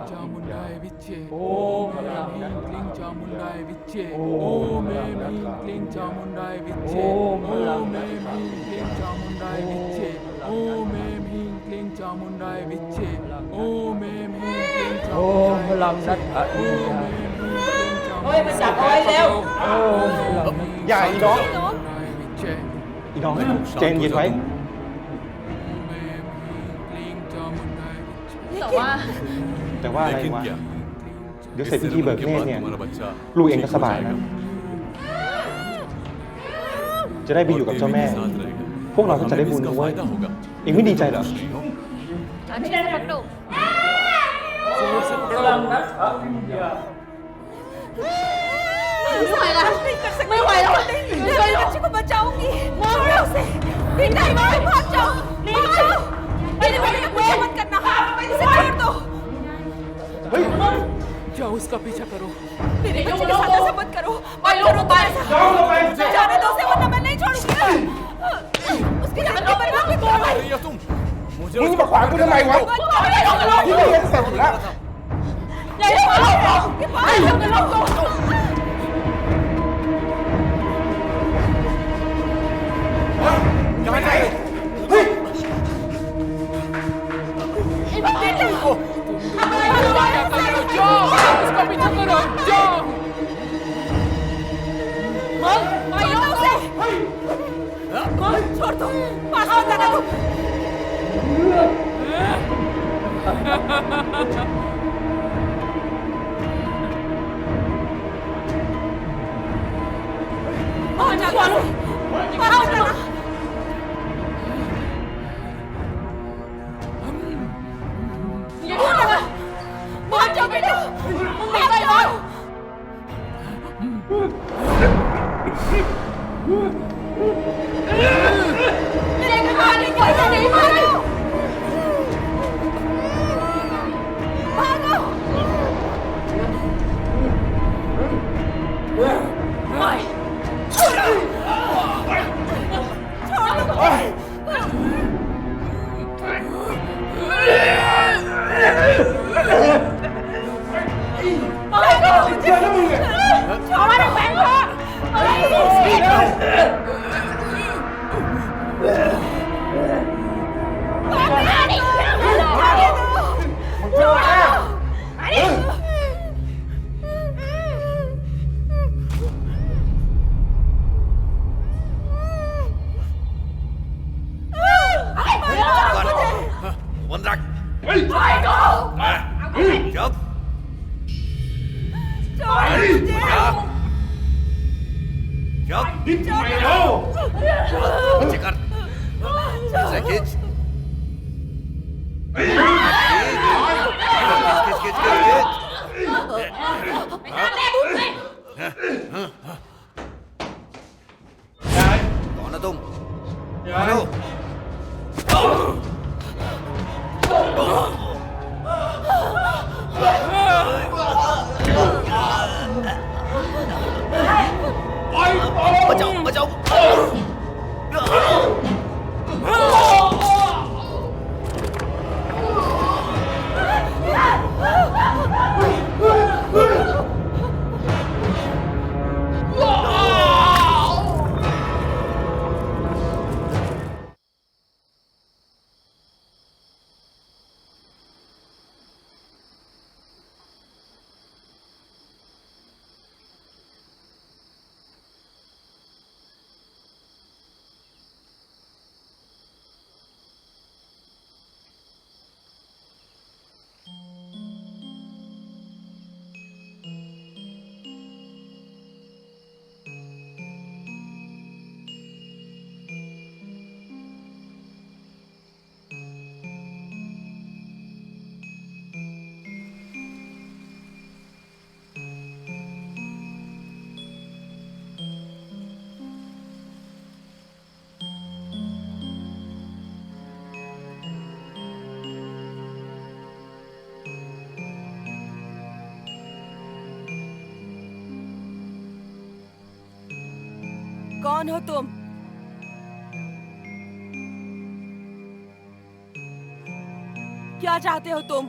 चामुंडाय विच्चे ओम ओम ऐं ह्रीं क्लीं चामुंडाय विच्चे ओम ऐं ह्रीं क्लीं चामुंडाय विच्चे ओम ऐं ह्रीं क्लीं चामुंडाय विच्चे ओम ऐं ह्रीं क्लीं चामुंडाय विच्चे ओम ऐं ह्रीं क्लीं चामुंडाय विच्चे ओम ऐं ह्रीं क्लीं เฮ้ยมาจับเอาไว้เร็ว อย่าอีน้อง चामुंडाय विच्चे อีน้องใจเย็นไว้ ओम ऐं ह्रीं क्लीं चामुंडाय विच्चे แต่ว่า แต่ว่าอะไร लेकिन วะ क्या เดี๋ยวเสร็จพิธีเบิกเนตรเนี่ย तुम्हारा बच्चा ลูกเองก็สบายนะ จะได้ไปอยู่กับเจ้าแม่ साथ रहेगा พวกเราก็จะได้บุญ इसका ด้วย फायदा होगा เองไม่ดีใจเหรอ अच्छे से पकड़ो जोर से पकड़ो ไม่ไหวแล้วไม่ไหวแล้วช่วยबच्चे को बचाऊंगी छोड़ो उसे नहीं भाग जाओ भाग जाओ मेरे बेटे का पीछा मत करना इसे छोड़ दो जाओ उसका पीछा करो मेरे बच्चे के साथ ऐसा मत करो मत करो तुम ऐसा जाने दो उसे वरना मैं नहीं छोड़ूंगी उसकी जान को बर्बाद मत करो रही हो तुम मुझे มึงมาขวางกูทำไมวะ मत करो ที่เรียนเสร็จแล้ว ये पागल लोगों कहाँ जा रहे हो? उसका पीछा करो जाओ मारो उसे छोड़ दो पास मत आना तुम और जाओ पास मत आना ये भाग जाओ बेटा भाग जाओ मेरे घर निकल नहीं भागो भागो छोड़ो हमारे बैंक बंद रख चुप चुप पीछे कर ऐसे खींच खींच खींच खींच कौन हो तुम कौन हो बचाओ बचाओ कौन हो तुम? क्या चाहते हो तुम?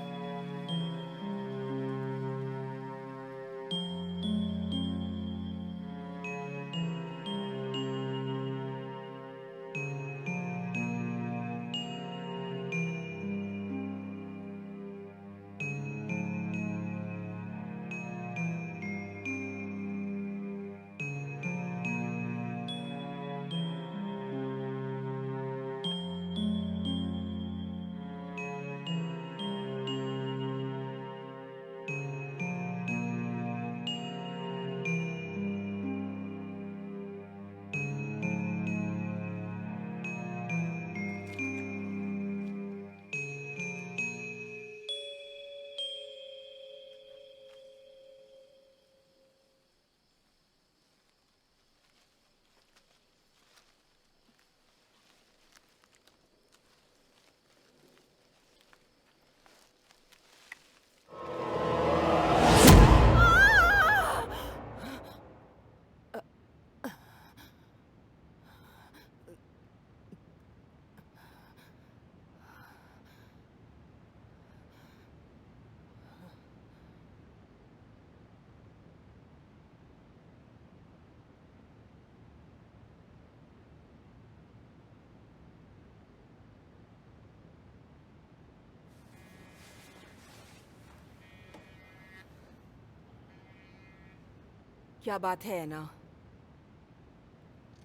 क्या बात है ना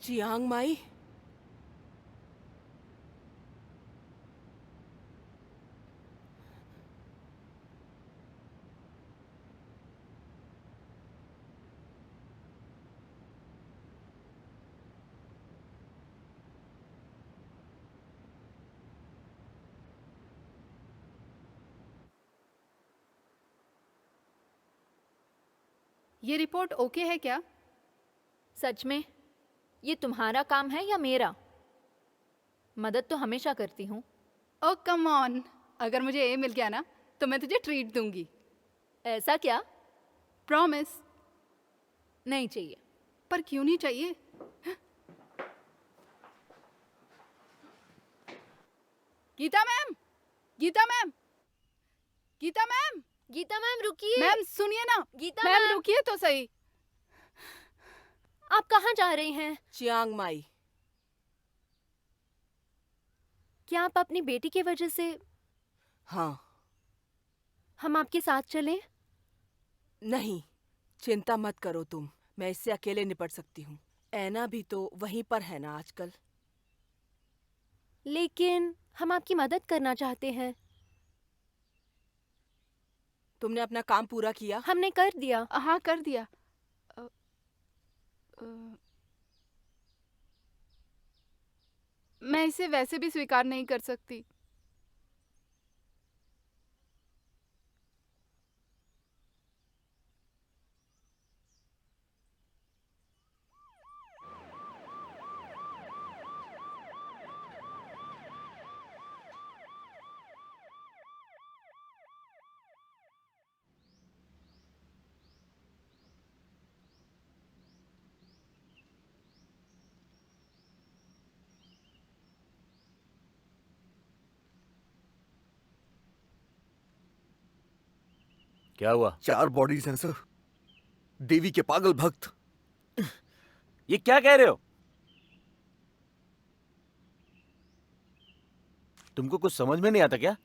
चियांग माई? ये रिपोर्ट ओके है क्या? सच में ये तुम्हारा काम है या मेरा? मदद तो हमेशा करती हूँ। ओ कम ऑन, अगर मुझे ए मिल गया ना तो मैं तुझे ट्रीट दूंगी। ऐसा क्या? प्रॉमिस। नहीं चाहिए। पर क्यों नहीं चाहिए? Geeta ma'am, Geeta ma'am, Geeta ma'am, Geeta ma'am रुकिए। मैम सुनिए ना। गीता मैम मैम रुकिए तो सही। आप कहाँ जा रही हैं? Chiang Mai. क्या आप अपनी बेटी की वजह से? हाँ। हम आपके साथ चलें? नहीं, चिंता मत करो तुम, मैं इससे अकेले निपट सकती हूँ। ऐना भी तो वहीं पर है ना आजकल। लेकिन हम आपकी मदद करना चाहते हैं। तुमने अपना काम पूरा किया? हमने कर दिया। हाँ कर दिया। मैं इसे वैसे भी स्वीकार नहीं कर सकती। क्या हुआ? 4 बॉडीज हैं सर, देवी के पागल भक्त। ये क्या कह रहे हो? तुमको कुछ समझ में नहीं आता क्या?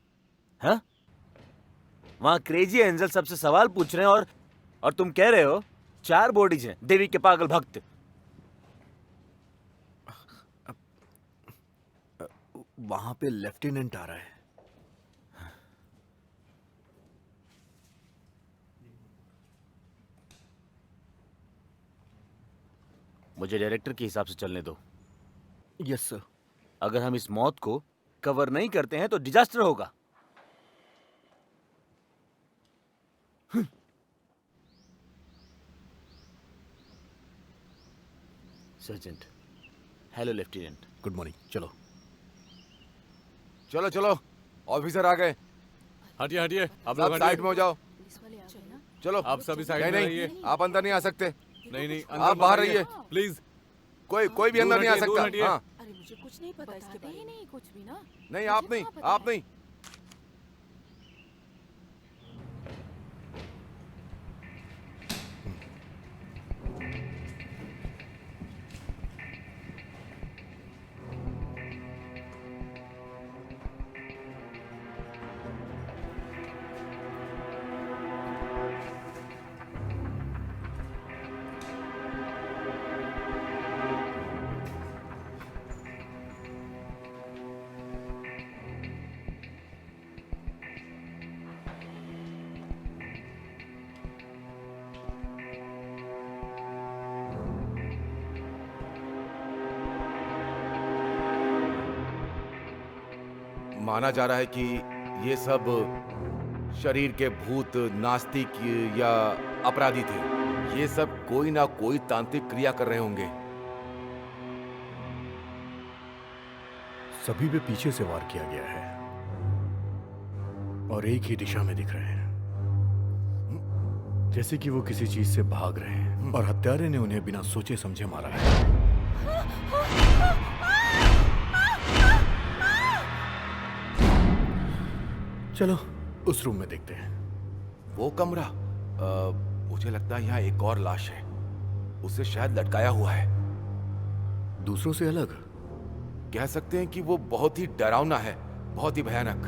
हाँ? वहां क्रेजी एंजल सबसे सवाल पूछ रहे हैं और तुम कह रहे हो 4 बॉडीज हैं, देवी के पागल भक्त। वहां पे लेफ्टिनेंट आ रहा है। मुझे डायरेक्टर के हिसाब से चलने दो। Yes sir. अगर हम इस मौत को कवर नहीं करते हैं तो डिजास्टर होगा। Sergeant. Hello lieutenant. Good morning. चलो चलो चलो, ऑफिसर आ गए। हटिए हटिए, आप सब लोग साइड में हो जाओ। चलो। आप सभी साइड नहीं में नहीं, रहिए। आप अंदर नहीं आ सकते। नहीं नहीं, आप बाहर रहिए प्लीज। कोई भी अंदर नहीं आ सकता। हाँ अरे मुझे कुछ नहीं पता इसके बारे में। नहीं कुछ भी ना। नहीं, आप नहीं, आप नहीं। माना जा रहा है कि ये सब शरीर के भूत, नास्तिक या अपराधी थे। ये सब कोई ना कोई तांत्रिक क्रिया कर रहे होंगे। सभी पे पीछे से वार किया गया है और एक ही दिशा में दिख रहे हैं, जैसे कि वो किसी चीज से भाग रहे हैं और हत्यारे ने उन्हें बिना सोचे समझे मारा है। चलो उस रूम में देखते हैं। वो कमरा, मुझे लगता है यहाँ एक और लाश है। उसे शायद लटकाया हुआ है। दूसरों से अलग? कह सकते हैं कि वो बहुत ही डरावना है, बहुत ही भयानक।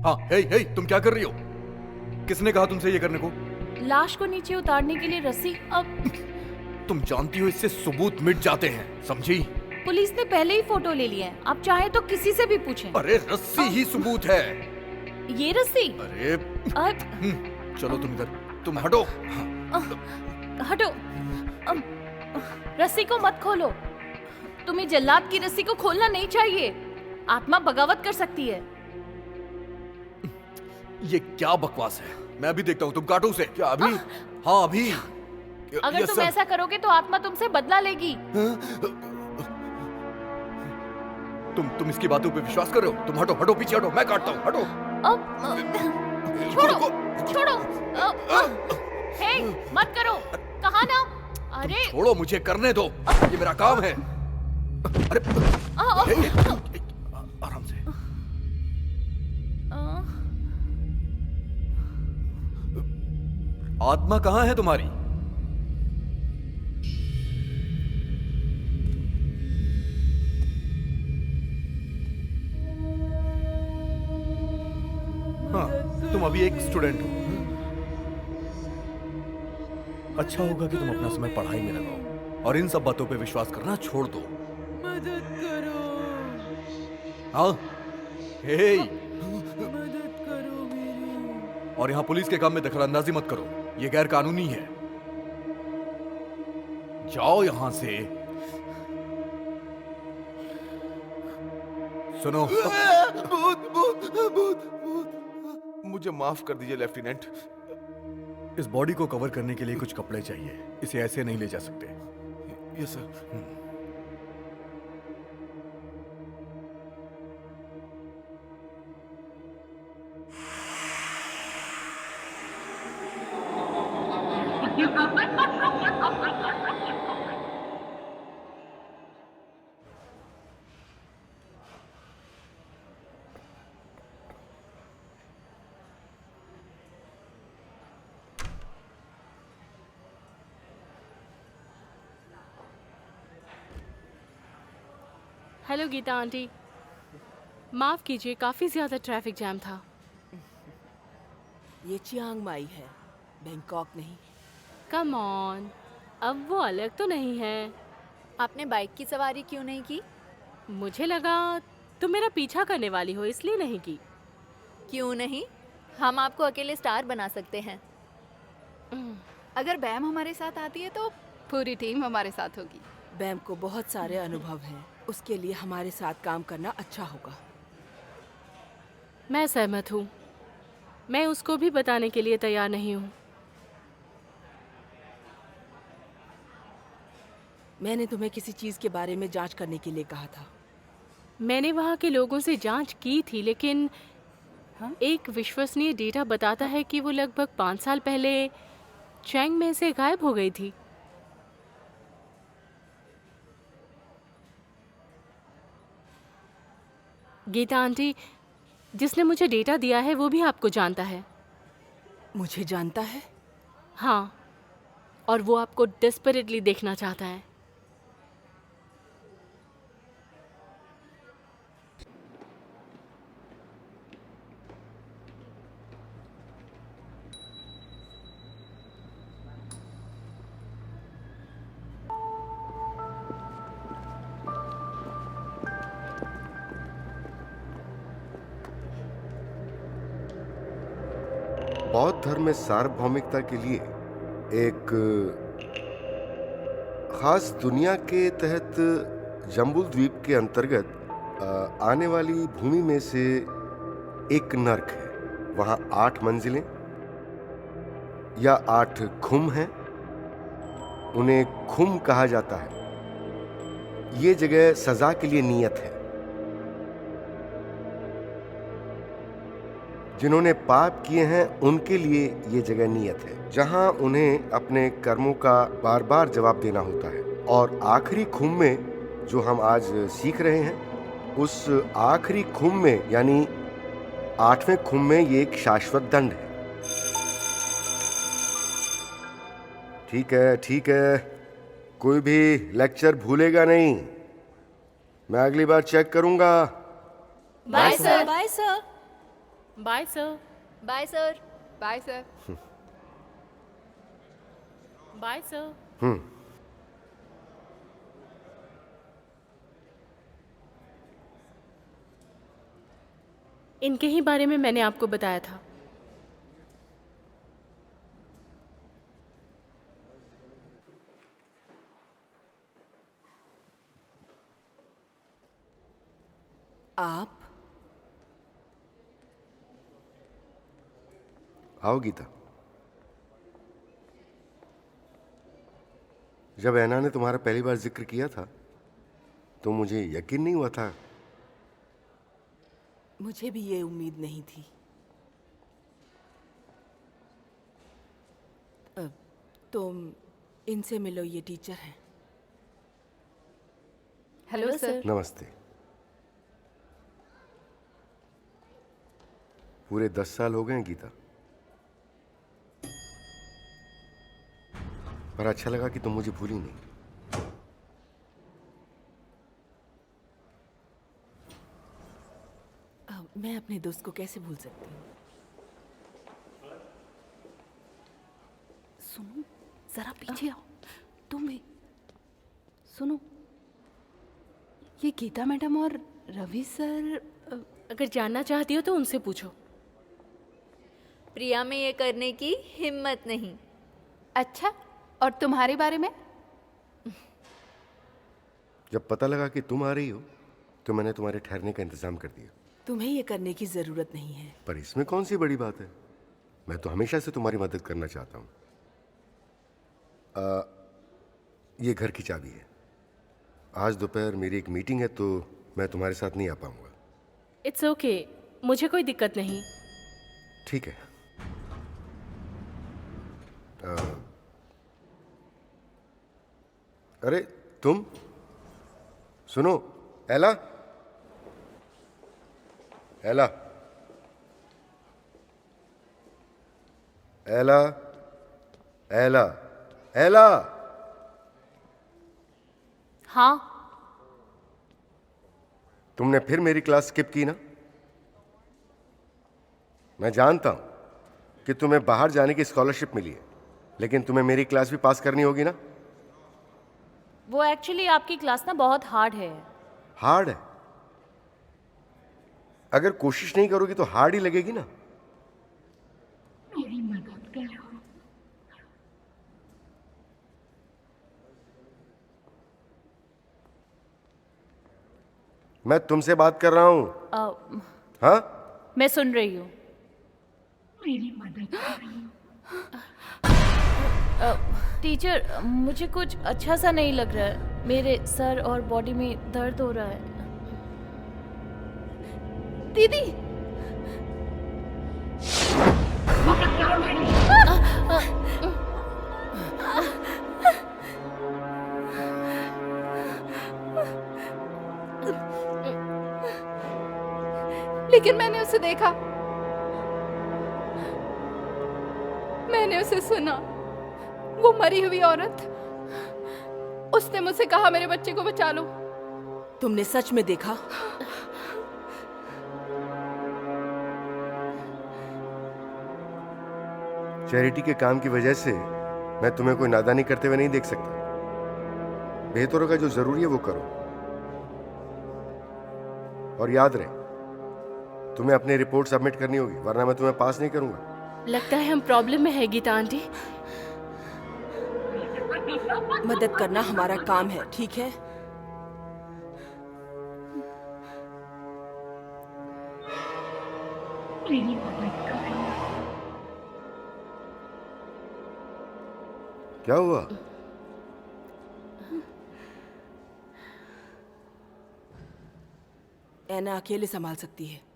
हाँ, हे, तुम क्या कर रही हो? किसने कहा तुमसे ये करने को? लाश को नीचे उतारने के लिए रस्सी। अब तुम जानती हो इससे सबूत मिट जाते हैं, समझी? पुलिस ने पहले ही फोटो ले लिया है, आप चाहे तो किसी से भी पूछें। अरे रस्सी ही सबूत है। ये रस्सी? अरे चलो तुम इधर, तुम हटो। हटो। रस्सी को मत खोलो। तुम्हें जल्लाद की रस्सी को खोलना नहीं चाहिए, आत्मा बगावत कर सकती है। ये क्या बकवास है? मैं अभी देखता हूँ, तुम काटो उसे। क्या अभी? हाँ अभी। अगर तुम ऐसा करोगे तो आत्मा तुमसे बदला लेगी। तुम इसकी बातों पे विश्वास कर रहे हो? तुम हटो, हटो पीछे हटो, मैं काटता हूँ, हटो। छोड़ो, छोड़ो। हे, मत करो, कहा ना। अरे छोड़ो, मुझे करने दो, ये मेरा काम है। अरे आराम से। आत्मा कहाँ है तुम्हारी? हाँ, तुम अभी एक स्टूडेंट हो। अच्छा होगा कि तुम अपना समय पढ़ाई में लगाओ और इन सब बातों पे विश्वास करना छोड़ दो। मदद करो। हाँ, हे, मदद करो मेरी। और यहाँ पुलिस के काम में दखलंदाजी मत करो, ये गैर कानूनी है। जाओ यहां से। सुनो। मुझे माफ कर दीजिए लेफ्टिनेंट। इस बॉडी को कवर करने के लिए कुछ कपड़े चाहिए, इसे ऐसे नहीं ले जा सकते। Yes sir. Hello Geeta aunty, माफ कीजिए, काफी ज्यादा ट्रैफिक जैम था। ये चियांग माई है, बैंकॉक नहीं। कम ऑन, अब वो अलग तो नहीं है। आपने बाइक की सवारी क्यों नहीं की? मुझे लगा तुम मेरा पीछा करने वाली हो, इसलिए नहीं की। क्यों नहीं, हम आपको अकेले स्टार बना सकते हैं। अगर बैम हमारे साथ आती है तो पूरी टीम हमारे साथ होगी। बैम को बहुत सारे अनुभव हैं, उसके लिए हमारे साथ काम करना अच्छा होगा। मैं सहमत हूँ, मैं उसको भी बताने के लिए तैयार नहीं हूँ। मैंने तुम्हें किसी चीज के बारे में जांच करने के लिए कहा था। मैंने वहाँ के लोगों से जांच की थी, लेकिन एक विश्वसनीय डेटा बताता है कि वो लगभग 5 साल पहले चैंग में से गायब हो गई थी। गीता आंटी, जिसने मुझे डेटा दिया है वो भी आपको जानता है। मुझे जानता है? हाँ, और वो आपको डेस्परेटली देखना चाहता है। बौद्ध धर्म में सार्वभौमिकता के लिए एक खास दुनिया के तहत जम्बुल द्वीप के अंतर्गत आने वाली भूमि में से एक नर्क है। वहाँ 8 मंजिलें या 8 खुम हैं। उन्हें खुम कहा जाता है। ये जगह सजा के लिए नियत है। जिन्होंने पाप किए हैं उनके लिए ये जगह नियत है, जहां उन्हें अपने कर्मों का बार बार जवाब देना होता है। और आखिरी खुम में जो हम आज सीख रहे हैं, उस आखिरी खुम में यानी 8वें खुम में ये एक शाश्वत दंड है। ठीक है, कोई भी लेक्चर भूलेगा नहीं। मैं अगली बार चेक करूंगा। Bye sir. Bye sir. Bye sir. Bye sir. Bye sir. Bye sir. इनके ही बारे में मैंने आपको बताया था। आप आओ गीता। जब ऐना ने तुम्हारा पहली बार जिक्र किया था तो मुझे यकीन नहीं हुआ था। मुझे भी ये उम्मीद नहीं थी। तुम इनसे मिलो, ये टीचर हैं। Hello sir. नमस्ते। पूरे 10 साल हो गए हैं गीता, पर अच्छा लगा कि तुम मुझे भूली नहीं। मैं अपने दोस्त को कैसे भूल सकती हूँ? सुनो, जरा पीछे आओ। तुम भी सुनो, ये गीता मैडम और रवि सर। अगर जानना चाहती हो तो उनसे पूछो। प्रिया में ये करने की हिम्मत नहीं। अच्छा, और तुम्हारे बारे में? जब पता लगा कि तुम आ रही हो तो मैंने तुम्हारे ठहरने का इंतजाम कर दिया। तुम्हें ये करने की जरूरत नहीं है। पर इसमें कौन सी बड़ी बात है? मैं तो हमेशा से तुम्हारी मदद करना चाहता हूँ। ये घर की चाबी है। आज दोपहर मेरी एक मीटिंग है तो मैं तुम्हारे साथ नहीं आ पाऊंगा। इट्स ओके, मुझे कोई दिक्कत नहीं। ठीक है। अरे तुम सुनो, एला, एला, एला, एला, एला। हाँ। तुमने फिर मेरी क्लास स्किप की ना? मैं जानता हूं कि तुम्हें बाहर जाने की स्कॉलरशिप मिली है, लेकिन तुम्हें मेरी क्लास भी पास करनी होगी ना? वो एक्चुअली आपकी क्लास ना बहुत हार्ड है। हार्ड है? अगर कोशिश नहीं करोगी तो हार्ड ही लगेगी ना। मेरी मदद करो। मैं तुमसे बात कर रहा हूं। हाँ, मैं सुन रही हूँ। मेरी मदद करो। टीचर, मुझे कुछ अच्छा सा नहीं लग रहा है। मेरे सर और बॉडी में दर्द हो रहा है। दीदी, लेकिन मैंने उसे देखा, मैंने उसे सुना। वो मरी हुई औरत, उसने मुझसे कहा मेरे बच्चे को बचा लो। तुमने सच में देखा? चैरिटी के काम की वजह से मैं तुम्हें कोई नादानी करते हुए नहीं देख सकता। बेहतर होगा जो जरूरी है वो करो। और याद रहे, तुम्हें अपनी रिपोर्ट सबमिट करनी होगी, वरना मैं तुम्हें पास नहीं करूंगा। लगता है हम प्रॉब्लम में है गीता आंटी। मदद करना हमारा काम है, ठीक है? मेरी मदद करो। क्या हुआ? ऐना अकेले संभाल सकती है।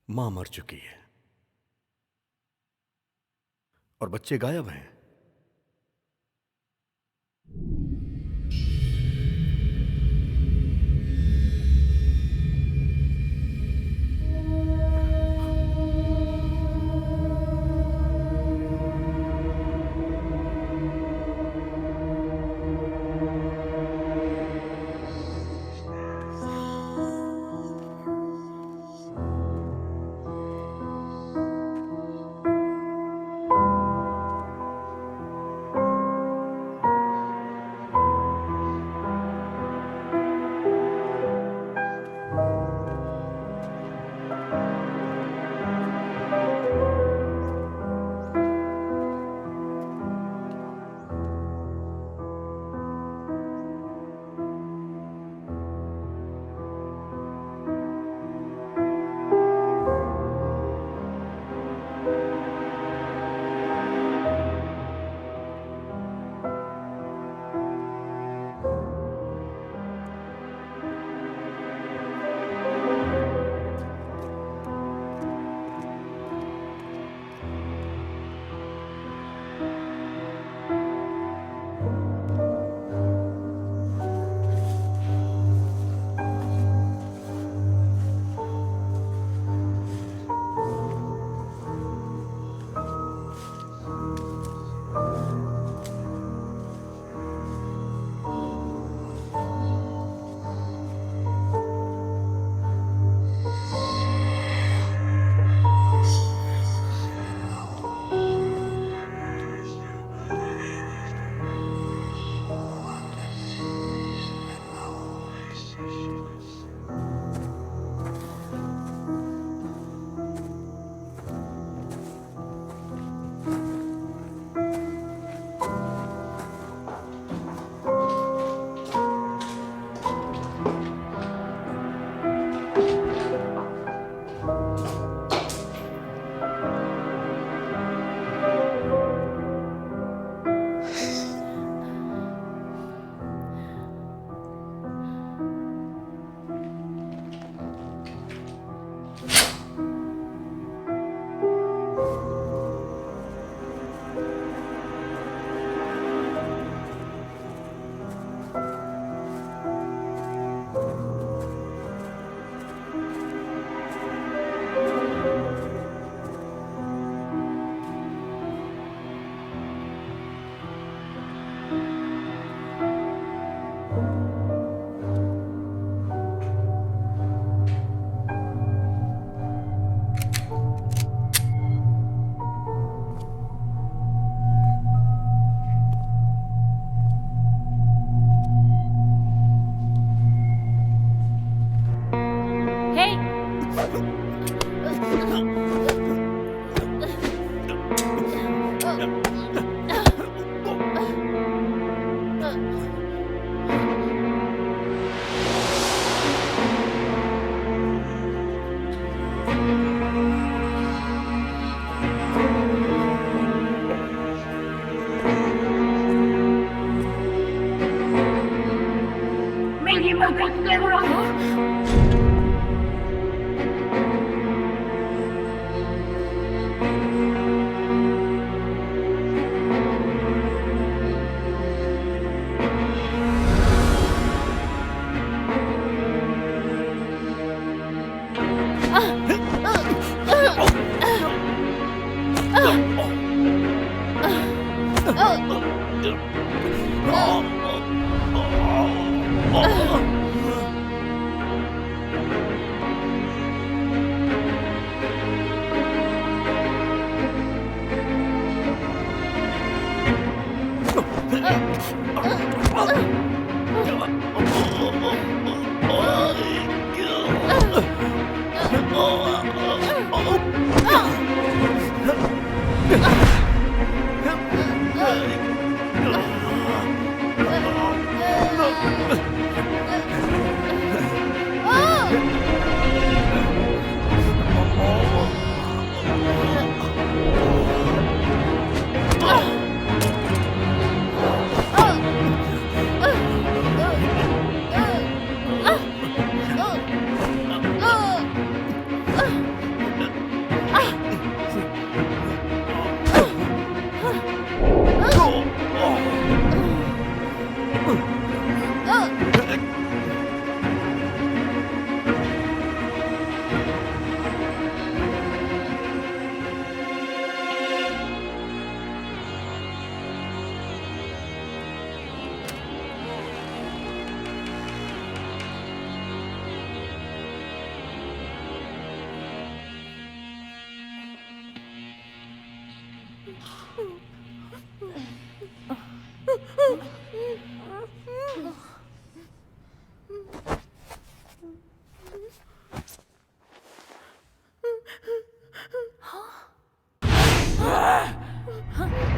मां मर चुकी है और बच्चे गायब हैं।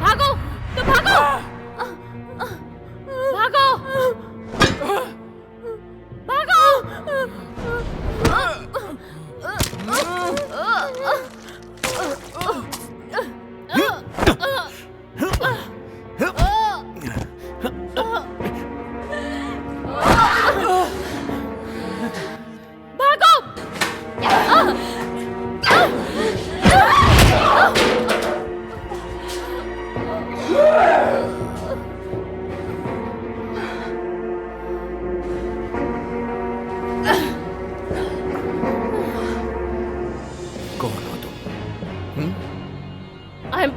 भागो, तुम भागो, भागो,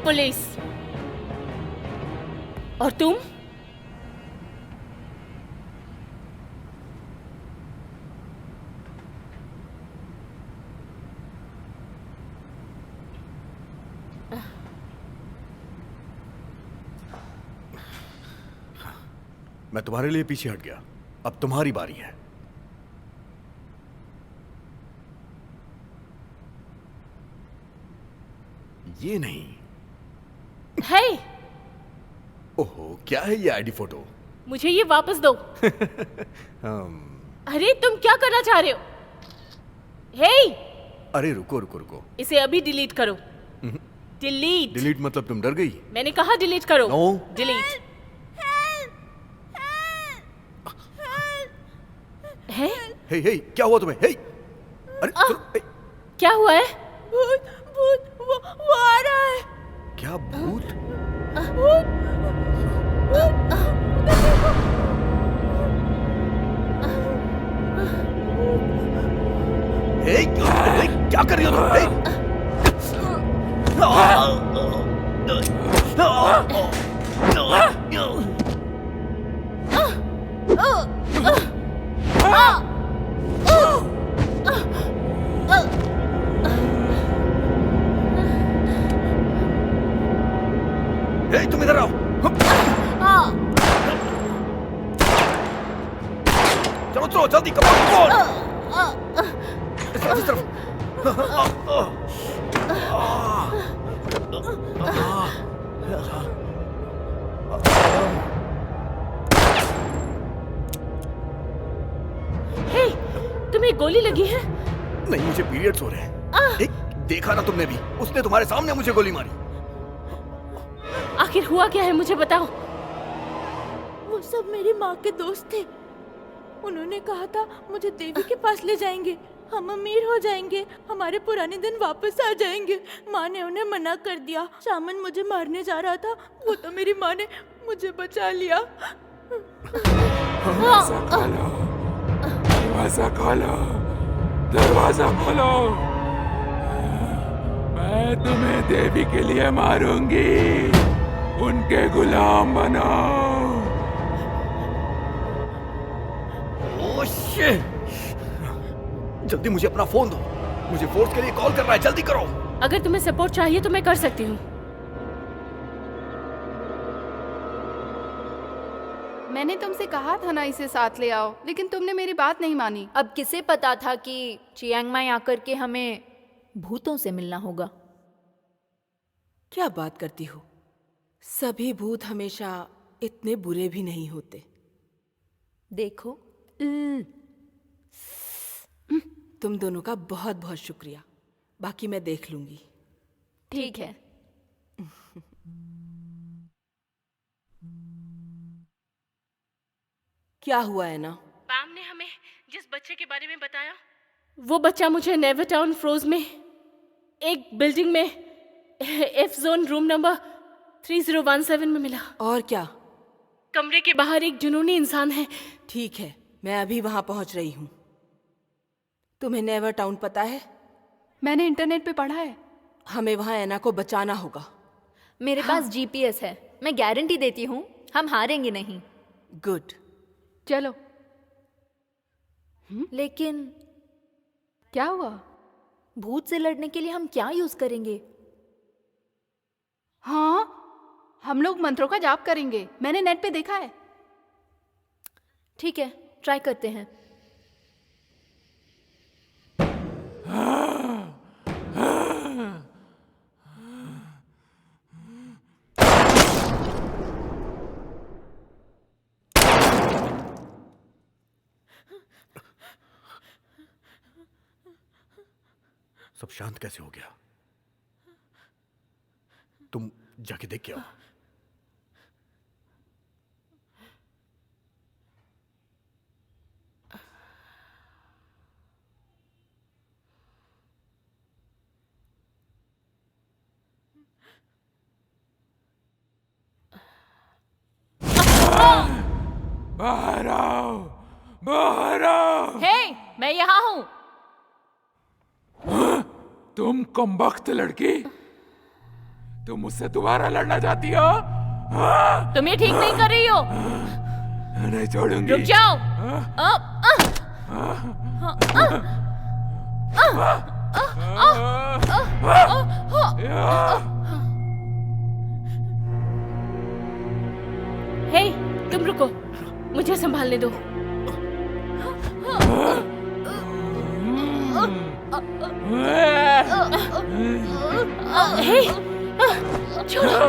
पुलिस। और तुम? मैं तुम्हारे लिए पीछे हट गया, अब तुम्हारी बारी है। ये नहीं है। ओहो, क्या है ये आईडी फोटो? मुझे ये वापस दो। अरे तुम क्या करना चाह रहे हो? हे! अरे रुको रुको रुको, इसे अभी डिलीट करो। डिलीट। डिलीट मतलब तुम डर गई? मैंने कहा डिलीट करो। नो। डिलीट। है? हे हे, क्या हुआ तुम्हें? हे! अरे सुनो, क्या हुआ है? भूत भूत वो आ रहा है। क्या भूत? भूत हे, क्या कर रही हो तुम? हे, तुम इधर आओ। चलो चलो जल्दी, कम ऑन। इस तरफ। हे, तुम्हें गोली लगी है? नहीं, मुझे पीरियड्स हो रहे हैं। एक देखा ना तुमने भी, उसने तुम्हारे सामने मुझे गोली मारी। आखिर हुआ क्या है, मुझे बताओ। वो सब मेरी माँ के दोस्त थे। उन्होंने कहा था मुझे देवी के पास ले जाएंगे, हम अमीर हो जाएंगे, हमारे पुराने दिन वापस आ जाएंगे। माँ ने उन्हें मना कर दिया। सामन मुझे मारने जा रहा था, वो तो मेरी माँ ने मुझे बचा लिया। दरवाजा खोलो, दरवाजा खोलो। मैं तुम्हें देवी के लिए मारूंगी, उनके गुलाम बनाओ। Oh shit! जल्दी मुझे अपना फोन दो, मुझे फोर्स के लिए कॉल कर रहा है, जल्दी करो। अगर तुम्हें सपोर्ट चाहिए तो मैं कर सकती हूँ। मैंने तुमसे कहा था ना इसे साथ ले आओ, लेकिन तुमने मेरी बात नहीं मानी। अब किसे पता था कि चियांग माई आकर के हमें भूतों से मिलना होगा। क्या बात करती हो? सभी भूत हमेशा इतने बुरे भी नहीं होते। देखो, तुम दोनों का बहुत बहुत शुक्रिया। बाकी मैं देख लूंगी। ठीक है। क्या हुआ है ना? पाम ने हमें जिस बच्चे के बारे में बताया, वो बच्चा मुझे नेवरटाउन फ्रोज में एक बिल्डिंग में एफ जोन रूम नंबर 3017 में मिला। और क्या? कमरे के बाहर एक जुनूनी इंसान है। ठीक है, मैं अभी वहां पहुंच रही हूँ। तुम्हें नेवर टाउन पता है? मैंने इंटरनेट पे पढ़ा है। हमें वहां ऐना को बचाना होगा। मेरे पास जीपीएस है, मैं गारंटी देती हूँ हम हारेंगे नहीं। गुड, चलो। लेकिन क्या हुआ? भूत से लड़ने के लिए हम क्या यूज करेंगे? हाँ, हम लोग मंत्रों का जाप करेंगे। मैंने नेट पे देखा है। ठीक है, ट्राई करते हैं। सब शांत कैसे हो गया? तुम जाके देख के आओ। बाहर आओ, बाहर आओ। हे, मैं यहाँ हूँ। तुम कमबख्त लड़की, तुम मुझसे दोबारा लड़ना चाहती हो? तुम ये ठीक नहीं कर रही हो। नहीं छोड़ूंगी। रुक जाओ। हे, तुम रुको, मुझे संभालने दो। हे, छोड़ो।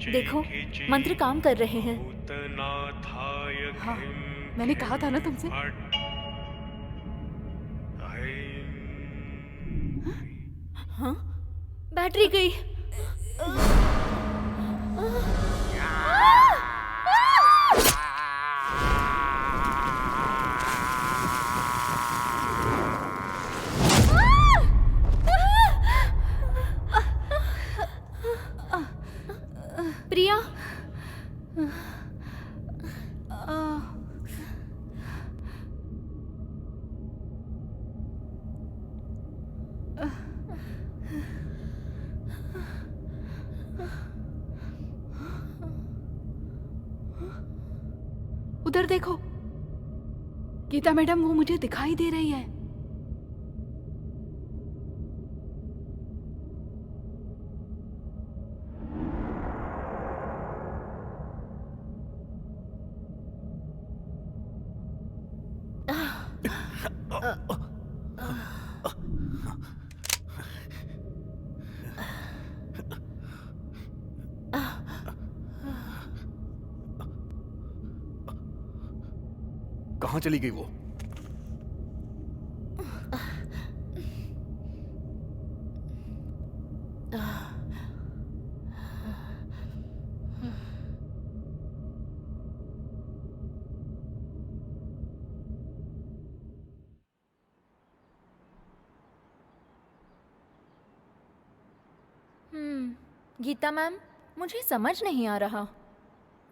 देखो, मंत्र काम कर रहे हैं। हाँ, मैंने कहा था ना तुमसे। हाँ? बैटरी गई। प्रिया, उधर देखो, गीता मैडम वो मुझे दिखाई दे रही है। कहाँ चली गई वो? गीता मैम, मुझे समझ नहीं आ रहा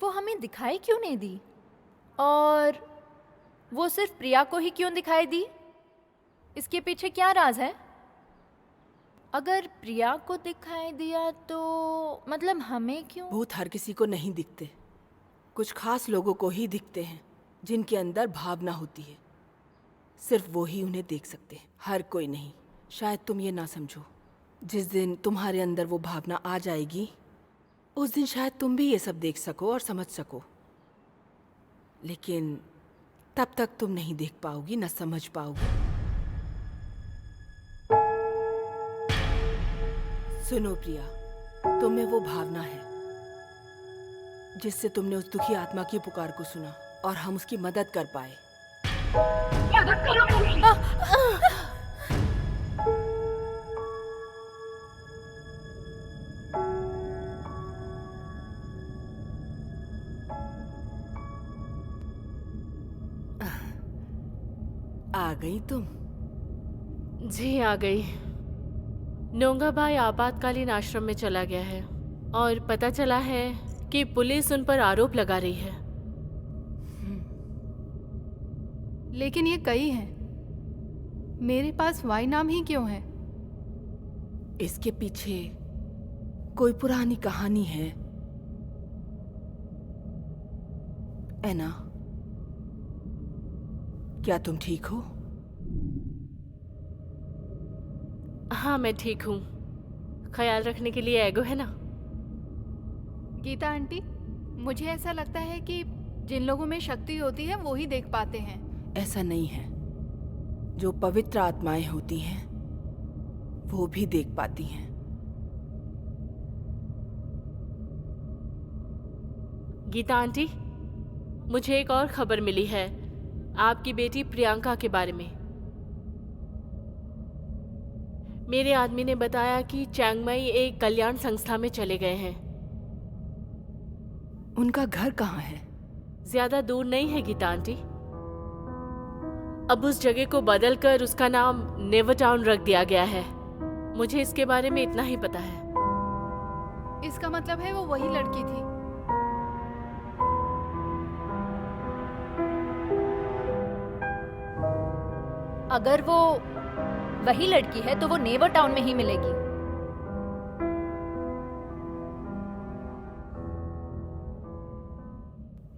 वो हमें दिखाई क्यों नहीं दी, और वो सिर्फ प्रिया को ही क्यों दिखाई दी? इसके पीछे क्या राज है? अगर प्रिया को दिखाई दिया तो मतलब हमें क्यों? भूत हर किसी को नहीं दिखते, कुछ खास लोगों को ही दिखते हैं जिनके अंदर भावना होती है। सिर्फ वो ही उन्हें देख सकते हैं, हर कोई नहीं। शायद तुम ये ना समझो, जिस दिन तुम्हारे अंदर वो भावना आ जाएगी उस दिन शायद तुम भी ये सब देख सको और समझ सको, लेकिन तब तक तुम नहीं देख पाओगी, न समझ पाओगी। सुनो प्रिया, तुम में वो भावना है जिससे तुमने उस दुखी आत्मा की पुकार को सुना और हम उसकी मदद कर पाए। मदद करो। आ गई तुम? जी आ गई। नोंगाबाई आपातकालीन आश्रम में चला गया है और पता चला है कि पुलिस उन पर आरोप लगा रही है। लेकिन ये कई हैं, मेरे पास वाई नाम ही क्यों है? इसके पीछे कोई पुरानी कहानी है ऐना। क्या तुम ठीक हो? हाँ मैं ठीक हूँ। ख्याल रखने के लिए एगो है ना। गीता आंटी, मुझे ऐसा लगता है कि जिन लोगों में शक्ति होती है वो ही देख पाते हैं। ऐसा नहीं है, जो पवित्र आत्माएं होती हैं वो भी देख पाती हैं। गीता आंटी, मुझे एक और खबर मिली है आपकी बेटी प्रियंका के बारे में। मेरे आदमी ने बताया कि चैंगमाई एक कल्याण संस्था में चले गए हैं। उनका घर कहाँ है? ज्यादा दूर नहीं है गीता आंटी। अब उस जगह को बदलकर उसका नाम नेवर टाउन रख दिया गया है। मुझे इसके बारे में इतना ही पता है। इसका मतलब है वो वही लड़की थी। अगर वो वही लड़की है तो वो नेवर टाउन में ही मिलेगी।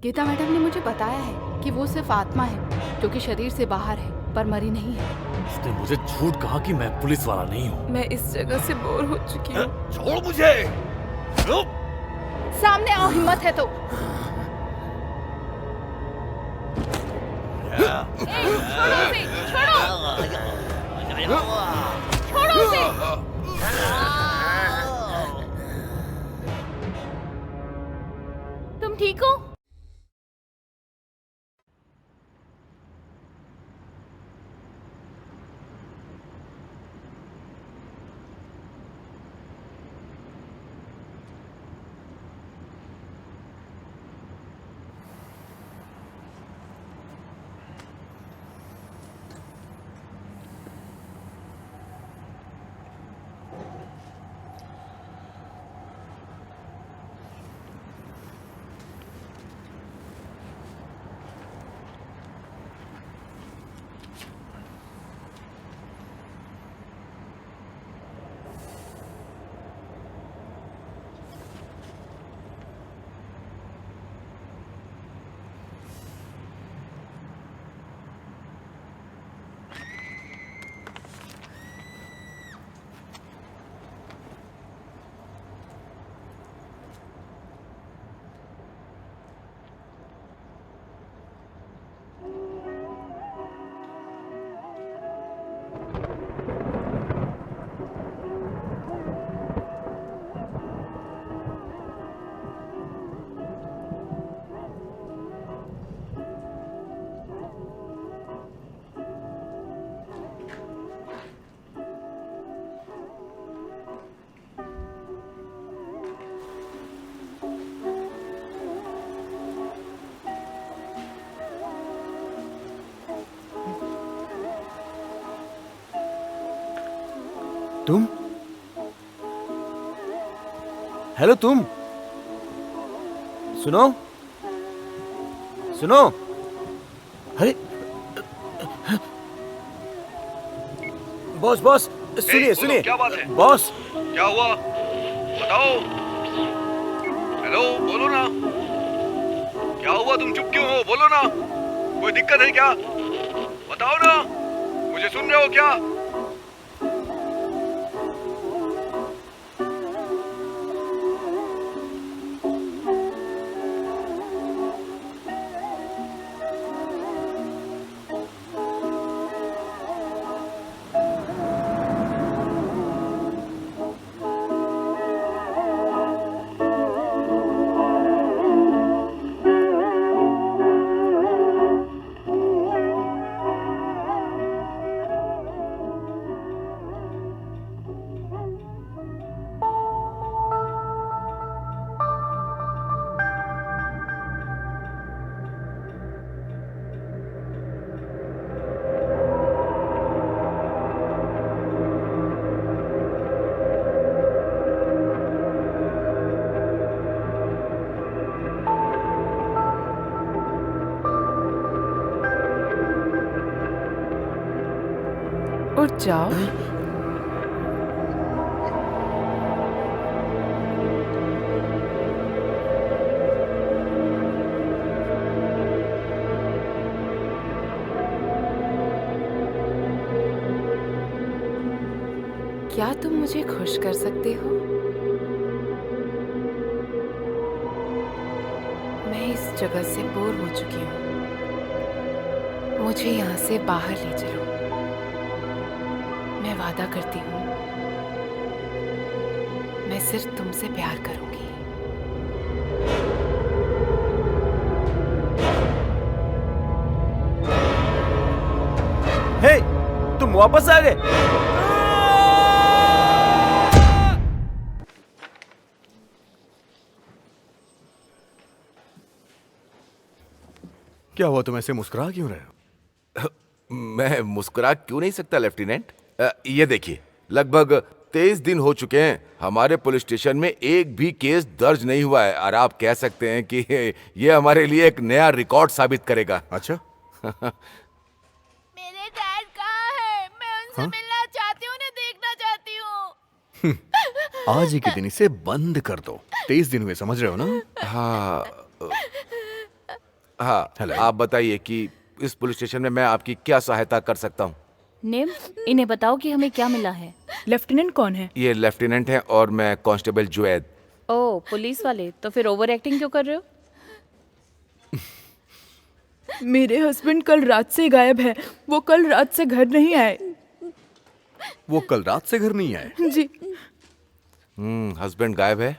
गीता मैडम ने मुझे बताया है कि वो सिर्फ आत्मा है जो कि शरीर से बाहर है पर मरी नहीं है। उसने मुझे झूठ कहा कि मैं पुलिस वाला नहीं हूँ। मैं इस जगह से बोर हो चुकी हूँ। छोड़ मुझे। सामने आओ, हिम्मत है तो। छोड़ो उसे। तुम ठीक हो? तुम? हेलो तुम? सुनो? सुनो? अरे बॉस बॉस सुनिए सुनिए। क्या बात है? बॉस क्या हुआ? बताओ। हेलो बोलो ना। क्या हुआ? तुम चुप क्यों हो? बोलो ना। कोई दिक्कत है क्या? बताओ ना। मुझे सुन रहे हो क्या? उठ जाओ। क्या तुम मुझे खुश कर सकते हो? मैं इस जगह से बोर हो चुकी हूँ। मुझे यहाँ से बाहर ले चलो। मैं वादा करती हूँ मैं सिर्फ तुमसे प्यार करूंगी। हे, तुम वापस आ गए? क्या हुआ? तुम ऐसे मुस्कुरा क्यों रहे हो? मैं मुस्कुरा क्यों नहीं सकता लेफ्टिनेंट? ये देखिए, लगभग 23 दिन हो चुके हैं हमारे पुलिस स्टेशन में एक भी केस दर्ज नहीं हुआ है, और आप कह सकते हैं कि ये हमारे लिए एक नया रिकॉर्ड साबित करेगा। अच्छा। मेरे डैड कहाँ है? मैं उनसे मिलना चाहती हूँ, उन्हें देखना चाहती हूँ। आज ही के दिन इसे बंद कर दो। 23 दिन हुए, समझ रहे हो ना? हाँ हाँ, आप बताइए कि इस पुलिस स्टेशन में मैं आपकी क्या सहायता कर सकता हूँ? नेम, इन्हें बताओ कि हमें क्या मिला है। लेफ्टिनेंट कौन है? ये लेफ्टिनेंट है और मैं कांस्टेबल जुएद। ओह, पुलिस वाले? तो फिर ओवर एक्टिंग क्यों कर रहे हो? मेरे हस्बैंड कल रात से गायब है। वो कल रात से घर नहीं आए। वो कल रात से घर नहीं आए? जी। हस्बैंड गायब है।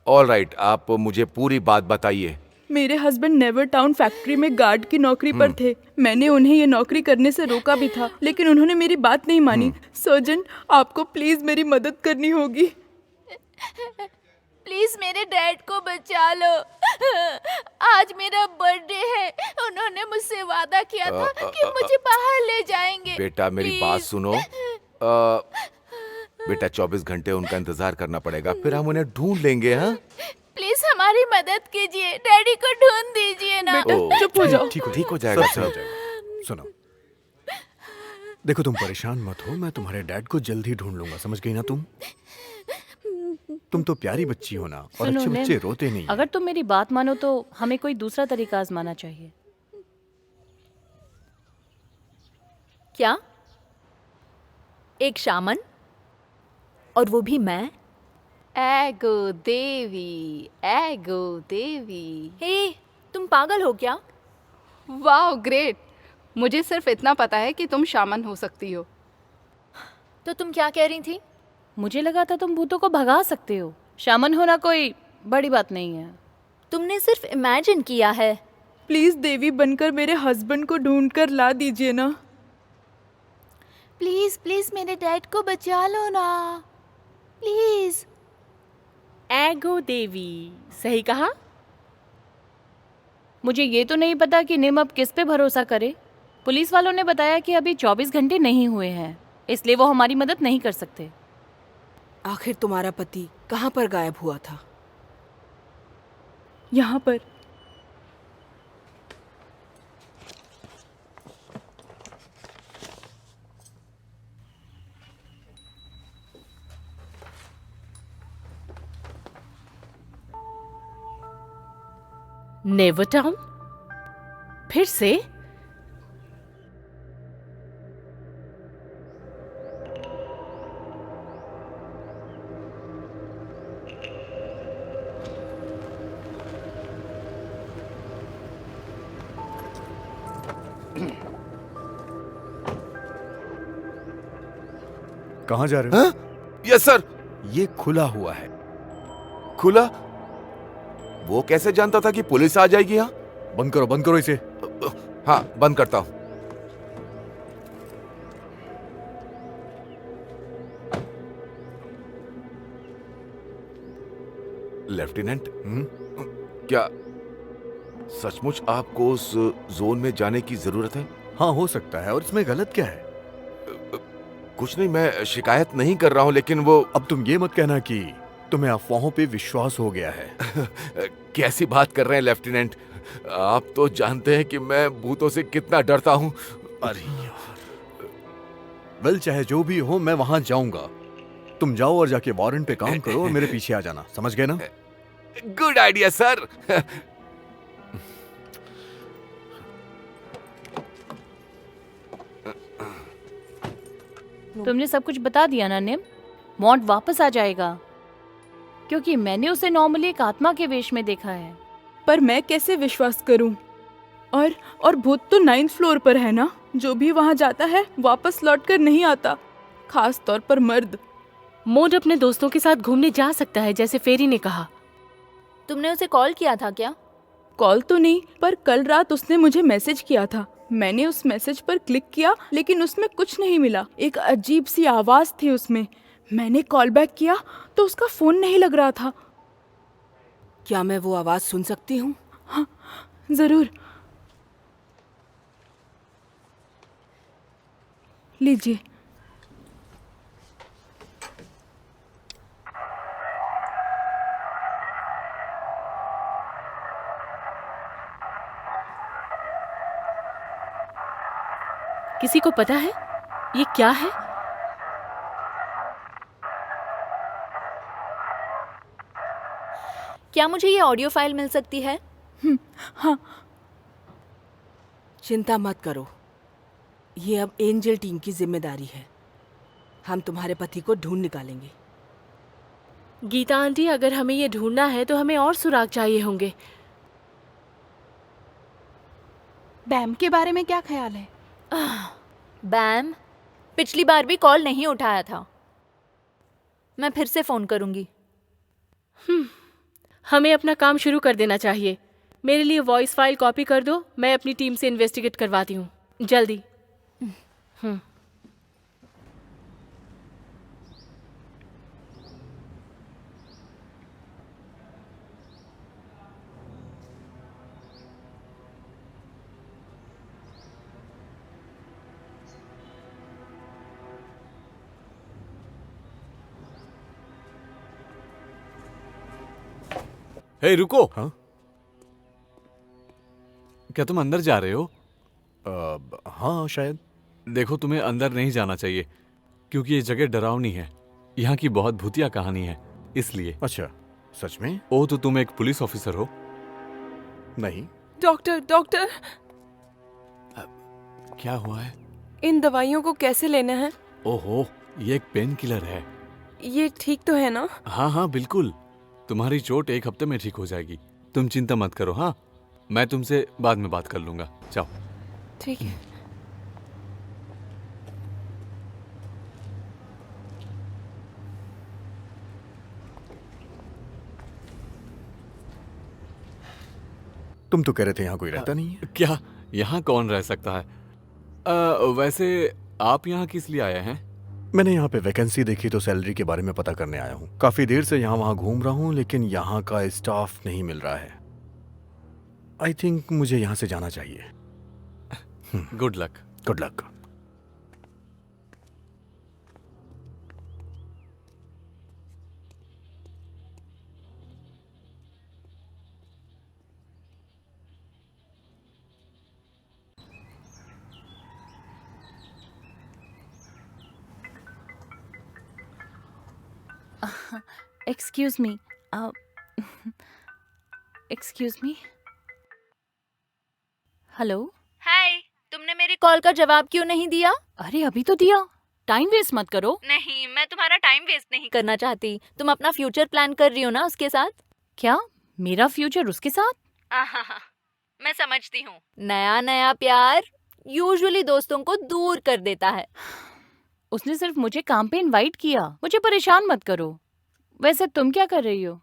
ऑल राइट, आप मुझे पूरी बात बताइए। मेरे हस्बैंड नेवर टाउन फैक्ट्री में गार्ड की नौकरी पर थे। मैंने उन्हें ये नौकरी करने से रोका भी था, लेकिन उन्होंने मेरी बात नहीं मानी। सर्जन, आपको प्लीज मेरी मदद करनी होगी। प्लीज मेरे डैड को बचा लो। आज मेरा बर्थडे है। उन्होंने मुझसे वादा किया था कि मुझे बाहर ले जाएंगे। बेटा मेरी बात सुनो। बेटा 24 घंटे उनका इंतजार करना पड़ेगा, फिर हम उन्हें ढूंढ लेंगे। हाँ, प्लीज हमारी मदद कीजिए। डैडी को ढूंढ दीजिए ना। चुप हो जाओ। ठीक हो जाएगा। सब हो जाएगा। सुनो, देखो तुम परेशान मत हो, मैं तुम्हारे डैड को जल्द ही ढूंढ लूंगा। समझ गई ना तुम तो प्यारी बच्ची हो ना, और अच्छे बच्चे रोते नहीं। अगर तुम मेरी बात मानो तो हमें कोई दूसरा तरीका आजमाना चाहिए। क्या? एक शामन, और वो भी मैं? एगो देवी, एगो देवी। हे, तुम पागल हो क्या? वाह ग्रेट। मुझे सिर्फ इतना पता है कि तुम शामन हो सकती हो। तो तुम क्या कह रही थी? मुझे लगा था तुम भूतों को भगा सकते हो। शामन होना कोई बड़ी बात नहीं है। तुमने सिर्फ इमेजिन किया है। प्लीज देवी बनकर मेरे हस्बैंड को ढूंढ कर ला दीजिए ना। प्लीज प्लीज मेरे डैड को बचा लो ना, प्लीज। एगो देवी, सही कहा। मुझे ये तो नहीं पता कि निम अब किस पे भरोसा करे। पुलिस वालों ने बताया कि अभी 24 घंटे नहीं हुए हैं, इसलिए वो हमारी मदद नहीं कर सकते। आखिर तुम्हारा पति कहाँ पर गायब हुआ था? यहाँ पर। Never town? फिर से? कहाँ जा रहे हो? Yes sir. ये खुला हुआ है। खुला? वो कैसे जानता था कि पुलिस आ जाएगी यहाँ? बंद करो इसे। हाँ, बंद करता हूँ। लेफ्टिनेंट, क्या सचमुच आपको उस जोन में जाने की जरूरत है? हाँ, हो सकता है। और इसमें गलत क्या है? कुछ नहीं, मैं शिकायत नहीं कर रहा हूँ, लेकिन वो... अब तुम ये मत कहना कि तुम्हें अफवाहों पे विश्वास हो गया है। कैसी बात कर रहे हैं लेफ्टिनेंट? आप तो जानते हैं कि मैं भूतों से कितना डरता हूँ। अरे यार, वेल चाहे जो भी हो, मैं वहां जाऊंगा। तुम जाओ और जाके वारंट पे काम करो और मेरे पीछे आ जाना। समझ गए ना? Good idea sir. तुमने सब कुछ बता दिया ना निम? मॉन्ट वापस आ जाएगा, क्योंकि मैंने उसे नॉर्मली एक आत्मा के वेश में देखा है। पर मैं कैसे विश्वास करूं? और भूत तो 9th फ्लोर पर है ना। जो भी वहां जाता है वापस लौटकर नहीं आता, खास तौर पर मर्द। मोड अपने दोस्तों के साथ घूमने जा सकता है, जैसे फेरी ने कहा। तुमने उसे कॉल किया था क्या? कॉल तो नहीं, पर कल रात उसने मुझे मैसेज किया था। मैंने उस मैसेज पर क्लिक किया, लेकिन उसमें कुछ नहीं मिला। एक अजीब सी आवाज थी उसमें। मैंने कॉल बैक किया तो उसका फोन नहीं लग रहा था। क्या मैं वो आवाज सुन सकती हूँ? हाँ, जरूर। लीजिए। किसी को पता है ये क्या है? क्या मुझे ये ऑडियो फाइल मिल सकती है? हाँ। चिंता मत करो, ये अब एंजल टीम की जिम्मेदारी है। हम तुम्हारे पति को ढूंढ निकालेंगे। गीता आंटी, अगर हमें ये ढूंढना है तो हमें और सुराग चाहिए होंगे। बैम के बारे में क्या ख्याल है? बैम पिछली बार भी कॉल नहीं उठाया था। मैं फिर से फोन करूंगी। हमें अपना काम शुरू कर देना चाहिए। मेरे लिए वॉइस फाइल कॉपी कर दो, मैं अपनी टीम से इन्वेस्टिगेट करवाती हूँ जल्दी। हे रुको। हाँ? क्या तुम अंदर जा रहे हो? हाँ शायद। देखो, तुम्हें अंदर नहीं जाना चाहिए क्योंकि ये जगह डरावनी है। यहाँ की बहुत भूतिया कहानी है, इसलिए। अच्छा, सच में? ओ, तो तुम एक पुलिस ऑफिसर हो? नहीं। डॉक्टर डॉक्टर, क्या हुआ है? इन दवाइयों को कैसे लेना है? ओहो, ये एक पेन किलर है। ये ठीक तो है ना? हाँ हाँ बिल्कुल, तुम्हारी चोट 1 हफ्ते में ठीक हो जाएगी। तुम चिंता मत करो। हाँ, मैं तुमसे बाद में बात कर लूंगा। जाओ। ठीक है। तुम तो कह रहे थे यहाँ कोई रहता नहीं है। क्या? यहाँ कौन रह सकता है? वैसे आप यहाँ किस लिए आए हैं? मैंने यहाँ पे वैकेंसी देखी तो सैलरी के बारे में पता करने आया हूँ। काफी देर से यहाँ वहाँ घूम रहा हूँ लेकिन यहाँ का स्टाफ नहीं मिल रहा है। आई थिंक मुझे यहाँ से जाना चाहिए। Good luck. Good luck. Excuse me, excuse me. Hello. Hi, तुमने मेरी कॉल का जवाब क्यों नहीं दिया? अरे अभी तो दिया। टाइम वेस्ट मत करो। नहीं, मैं तुम्हारा टाइम वेस्ट नहीं करना चाहती। तुम अपना फ्यूचर प्लान कर रही हो ना उसके साथ? क्या? मेरा फ्यूचर उसके साथ? मैं समझती हूँ। नया नया प्यार यूजुअली दोस्तों को दूर कर देता है। उसने सिर्फ मुझे काम पे इनवाइट किया। मुझे परेशान मत करो। वैसे तुम क्या कर रही हो?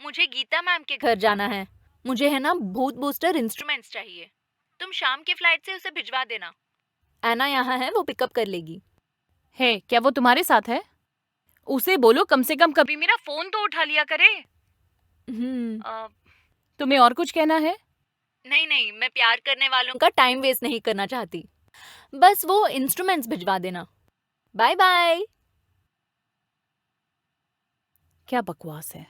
मुझे गीता मैम के घर जाना है। मुझे है ना भूत बूस्टर इंस्ट्रूमेंट्स चाहिए। तुम शाम की फ्लाइट से उसे भिजवा देना। एना यहाँ है, वो पिकअप कर लेगी। हे, क्या वो तुम्हारे साथ है? उसे बोलो कम से कम कभी मेरा फोन तो उठा लिया करे। तुम्हें और कुछ कहना है? नहीं नहीं, मैं प्यार करने वालों का टाइम वेस्ट नहीं करना चाहती। बस वो इंस्ट्रूमेंट्स भिजवा देना। Bye bye. क्या बकवास है।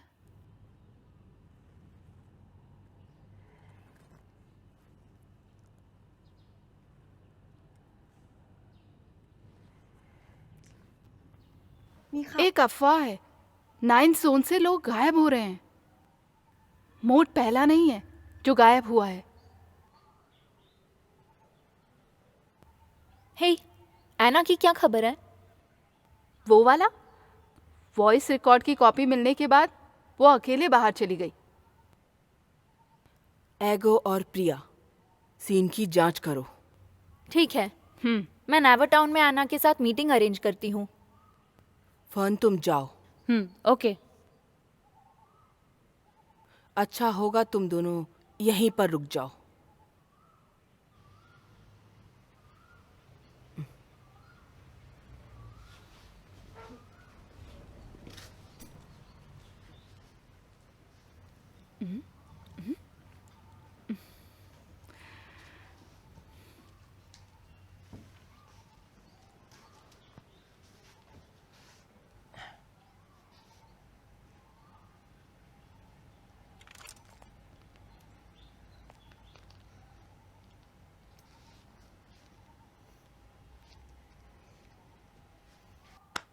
एक अफवाह है, 9 जोन से लोग गायब हो रहे हैं। मोड पहला नहीं है जो गायब हुआ है। हे, एना की क्या खबर है? वो वाला वॉइस रिकॉर्ड की कॉपी मिलने के बाद वो अकेले बाहर चली गई। एगो और प्रिया, सीन की जांच करो। ठीक है। मैं नेवर टाउन में एना के साथ मीटिंग अरेंज करती हूँ। फन, तुम जाओ। ओके। अच्छा होगा तुम दोनों यहीं पर रुक जाओ।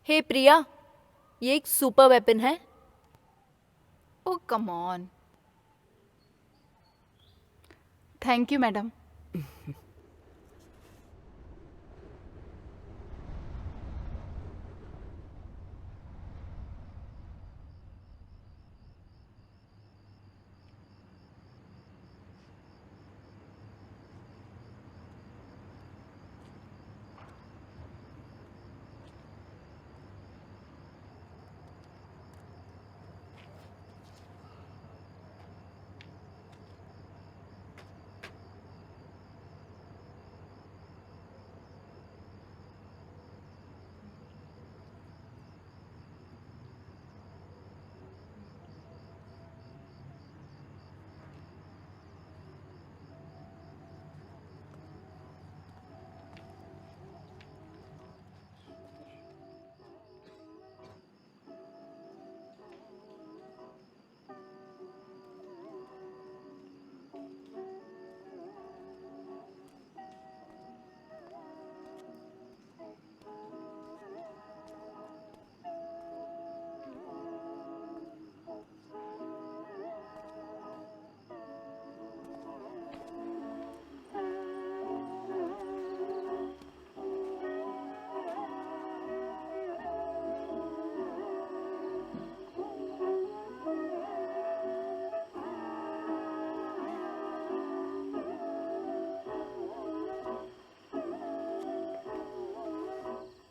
हे प्रिया, ये एक सुपर वेपन है। Oh come on. Thank you madam.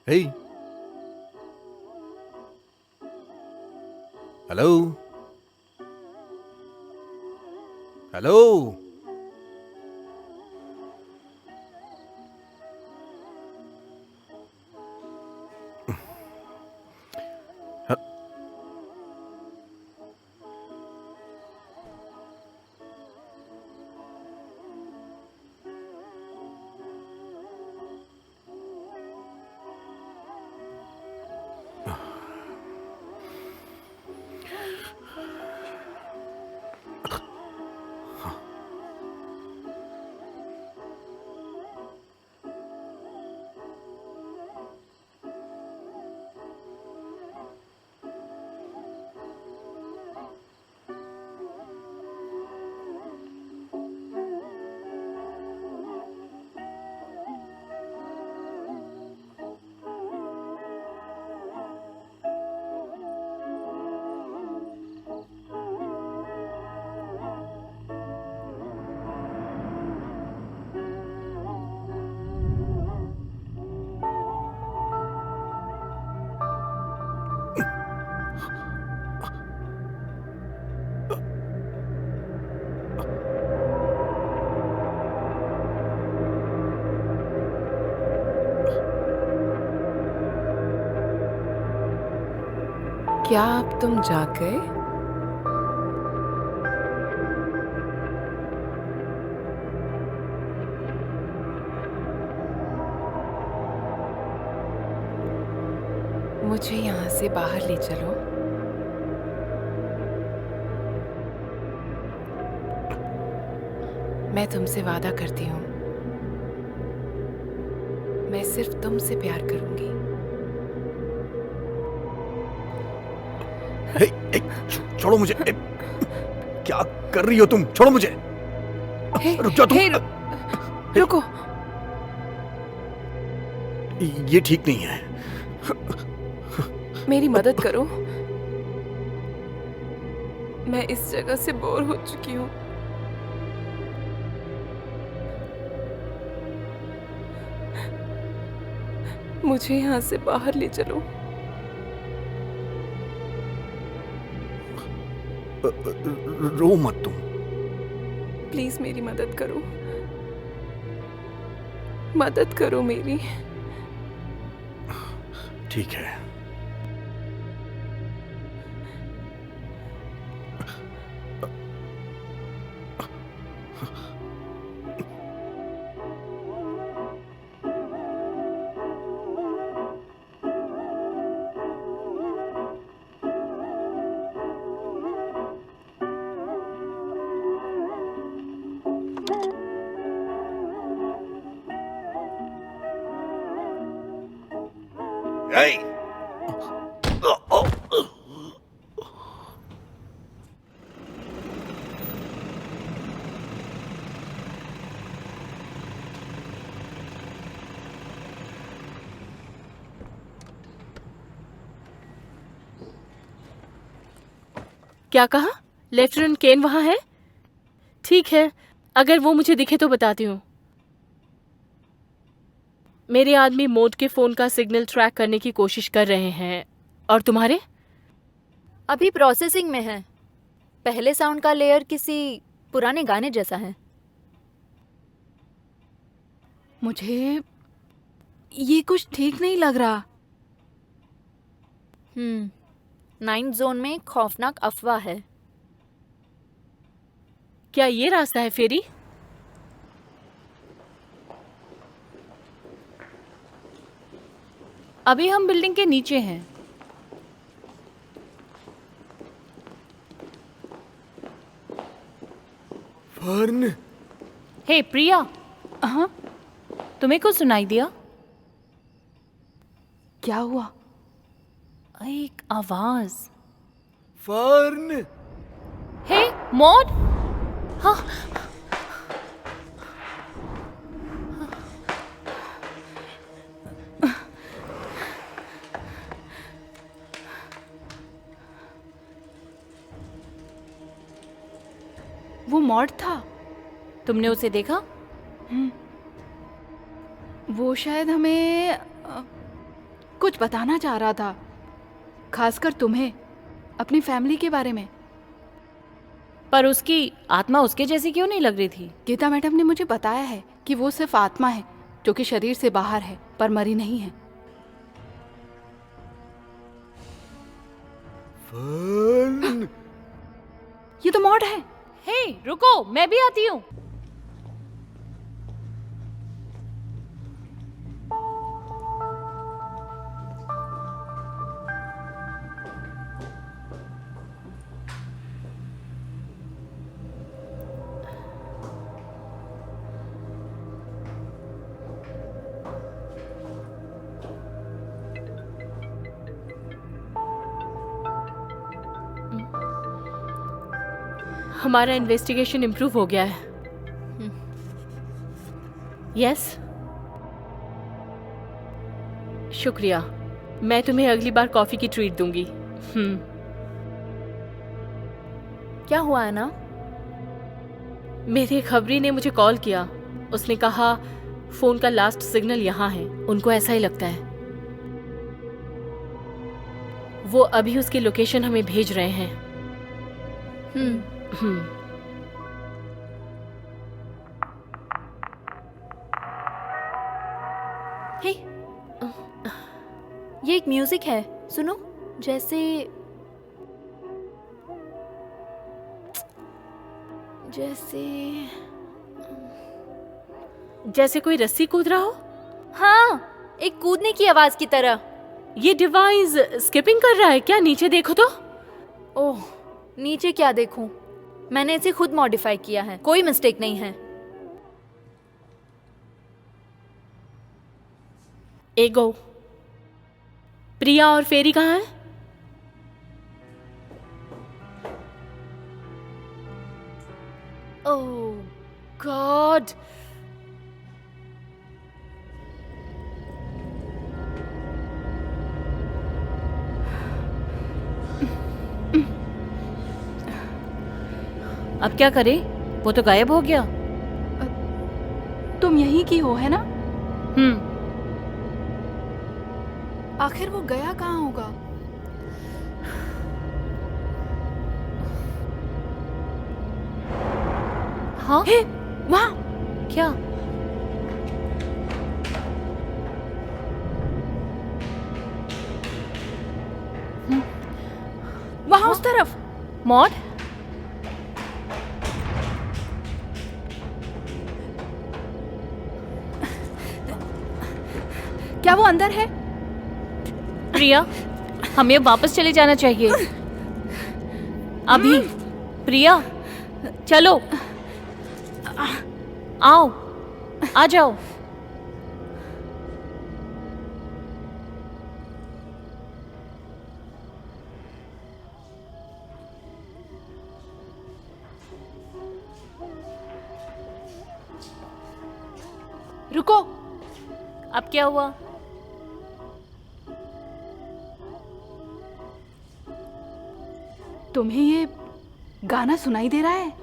Hey hello hello क्या अब तुम जाग गए? मुझे यहाँ से बाहर ले चलो। मैं तुमसे वादा करती हूँ, मैं सिर्फ तुमसे प्यार करूंगी। छोड़ो मुझे। क्या कर रही हो तुम? छोड़ो मुझे। रुक जाओ तुम। रुको। ये ठीक नहीं है। मेरी मदद करो। मैं इस जगह से बोर हो चुकी हूँ। मुझे यहाँ से बाहर ले चलो। रो मत तुम। प्लीज मेरी मदद करो। मदद करो मेरी। ठीक है। Hey! क्या कहा? लेफ्टिनेंट केन वहां है? ठीक है, अगर वो मुझे दिखे तो बताती हूँ। मेरे आदमी मोड के फोन का सिग्नल ट्रैक करने की कोशिश कर रहे हैं। और तुम्हारे? अभी प्रोसेसिंग में है। पहले साउंड का लेयर किसी पुराने गाने जैसा है। मुझे ये कुछ ठीक नहीं लग रहा। 9th जोन में खौफनाक अफवाह है। क्या ये रास्ता है फेरी? अभी हम बिल्डिंग के नीचे हैं। फर्न। हे प्रिया। हाँ, तुम्हें कुछ सुनाई दिया? क्या हुआ? एक आवाज। फर्न। हे मॉड। हाँ। वो मॉड था। तुमने उसे देखा? वो शायद हमें कुछ बताना चाह रहा था, खासकर तुम्हें, अपनी फैमिली के बारे में। पर उसकी आत्मा उसके जैसी क्यों नहीं लग रही थी? गीता मैडम ने मुझे बताया है कि वो सिर्फ आत्मा है जो कि शरीर से बाहर है, पर मरी नहीं है। ये तो मॉड है। हे, रुको, मैं भी आती हूँ। हमारा इन्वेस्टिगेशन इम्प्रूव हो गया है। यस, शुक्रिया। मैं तुम्हें अगली बार कॉफी की ट्रीट दूंगी। क्या हुआ है ना? मेरे खबरी ने मुझे कॉल किया। उसने कहा फोन का लास्ट सिग्नल यहाँ है। उनको ऐसा ही लगता है। वो अभी उसकी लोकेशन हमें भेज रहे हैं। हे, ये एक म्यूजिक है, सुनो। जैसे जैसे कोई रस्सी कूद रहा हो। हाँ, एक कूदने की आवाज की तरह। ये डिवाइस स्किपिंग कर रहा है क्या? नीचे देखो तो। ओह, नीचे क्या देखूं? मैंने इसे खुद मॉडिफाई किया है, कोई मिस्टेक नहीं है। एगो, प्रिया और फेरी कहाँ हैं? ओह गॉड, अब क्या करें? वो तो गायब हो गया। तुम यहीं की हो, है ना? आखिर वो गया कहाँ होगा? हाँ, हे, वहाँ क्या? वहाँ उस तरफ। मॉड, क्या वो अंदर है? प्रिया, हमें वापस चले जाना चाहिए अभी। प्रिया, चलो, आओ, आ जाओ। रुको, अब क्या हुआ? तुम्हें ये गाना सुनाई दे रहा है?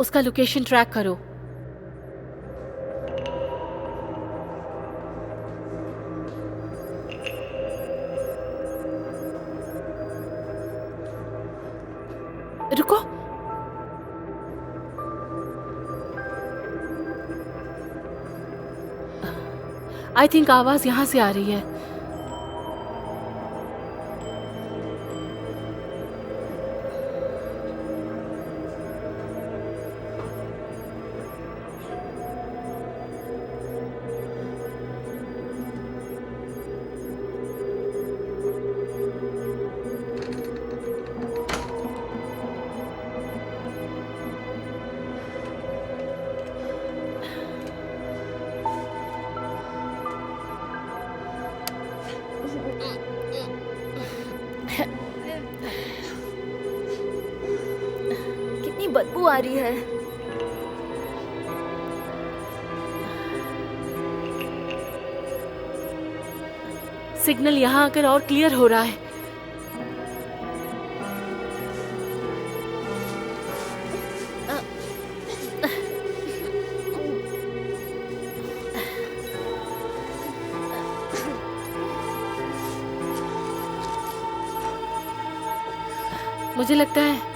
उसका लोकेशन ट्रैक करो। रुको, आई थिंक आवाज यहां से आ रही है। बदबू आ रही है। सिग्नल यहाँ आकर और क्लियर हो रहा है। मुझे लगता है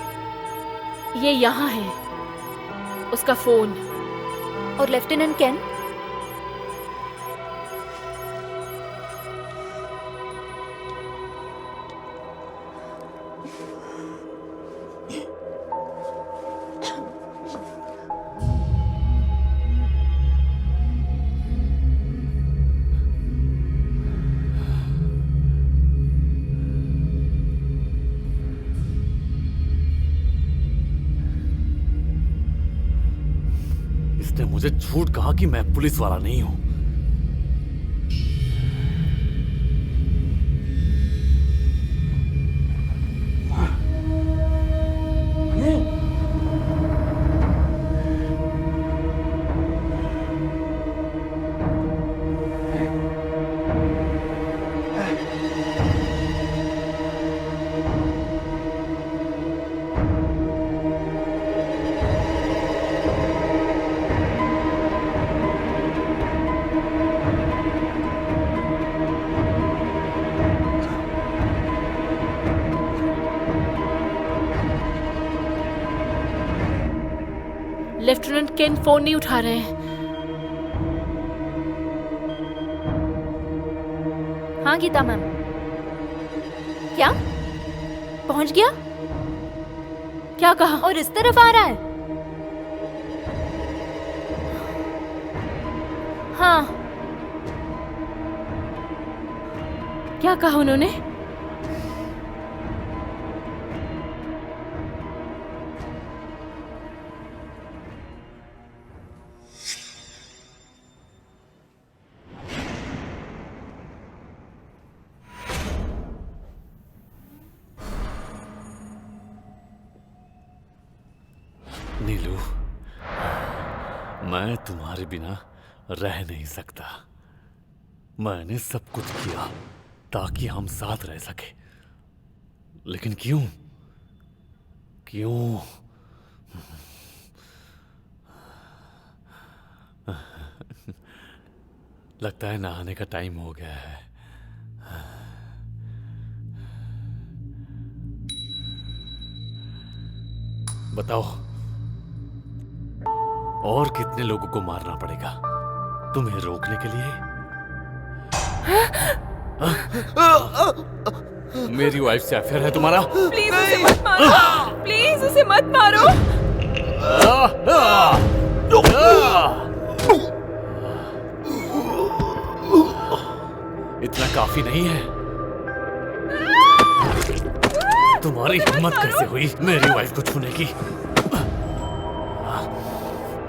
ये यहाँ है, उसका फोन। और लेफ्टिनेंट केन? इसने मुझे झूठ कहा कि मैं पुलिस वाला नहीं हूं। लेफ्टिनेंट केन फोन नहीं उठा रहे हैं। हाँ गीता मैम। क्या? पहुंच गया? क्या कहा? और इस तरफ आ रहा है? हाँ। क्या कहा उन्होंने? नीलू, मैं तुम्हारे बिना रह नहीं सकता। मैंने सब कुछ किया ताकि हम साथ रह सके, लेकिन क्यों? क्यों? लगता है नहाने का टाइम हो गया है। बताओ, और कितने लोगों को मारना पड़ेगा तुम्हें रोकने के लिए? मेरी वाइफ से अफेयर है तुम्हारा? प्लीज उसे मत मारो, प्लीज उसे मत मारो। इतना काफी नहीं है? तुम्हारी हिम्मत कैसे हुई मेरी वाइफ को छूने की?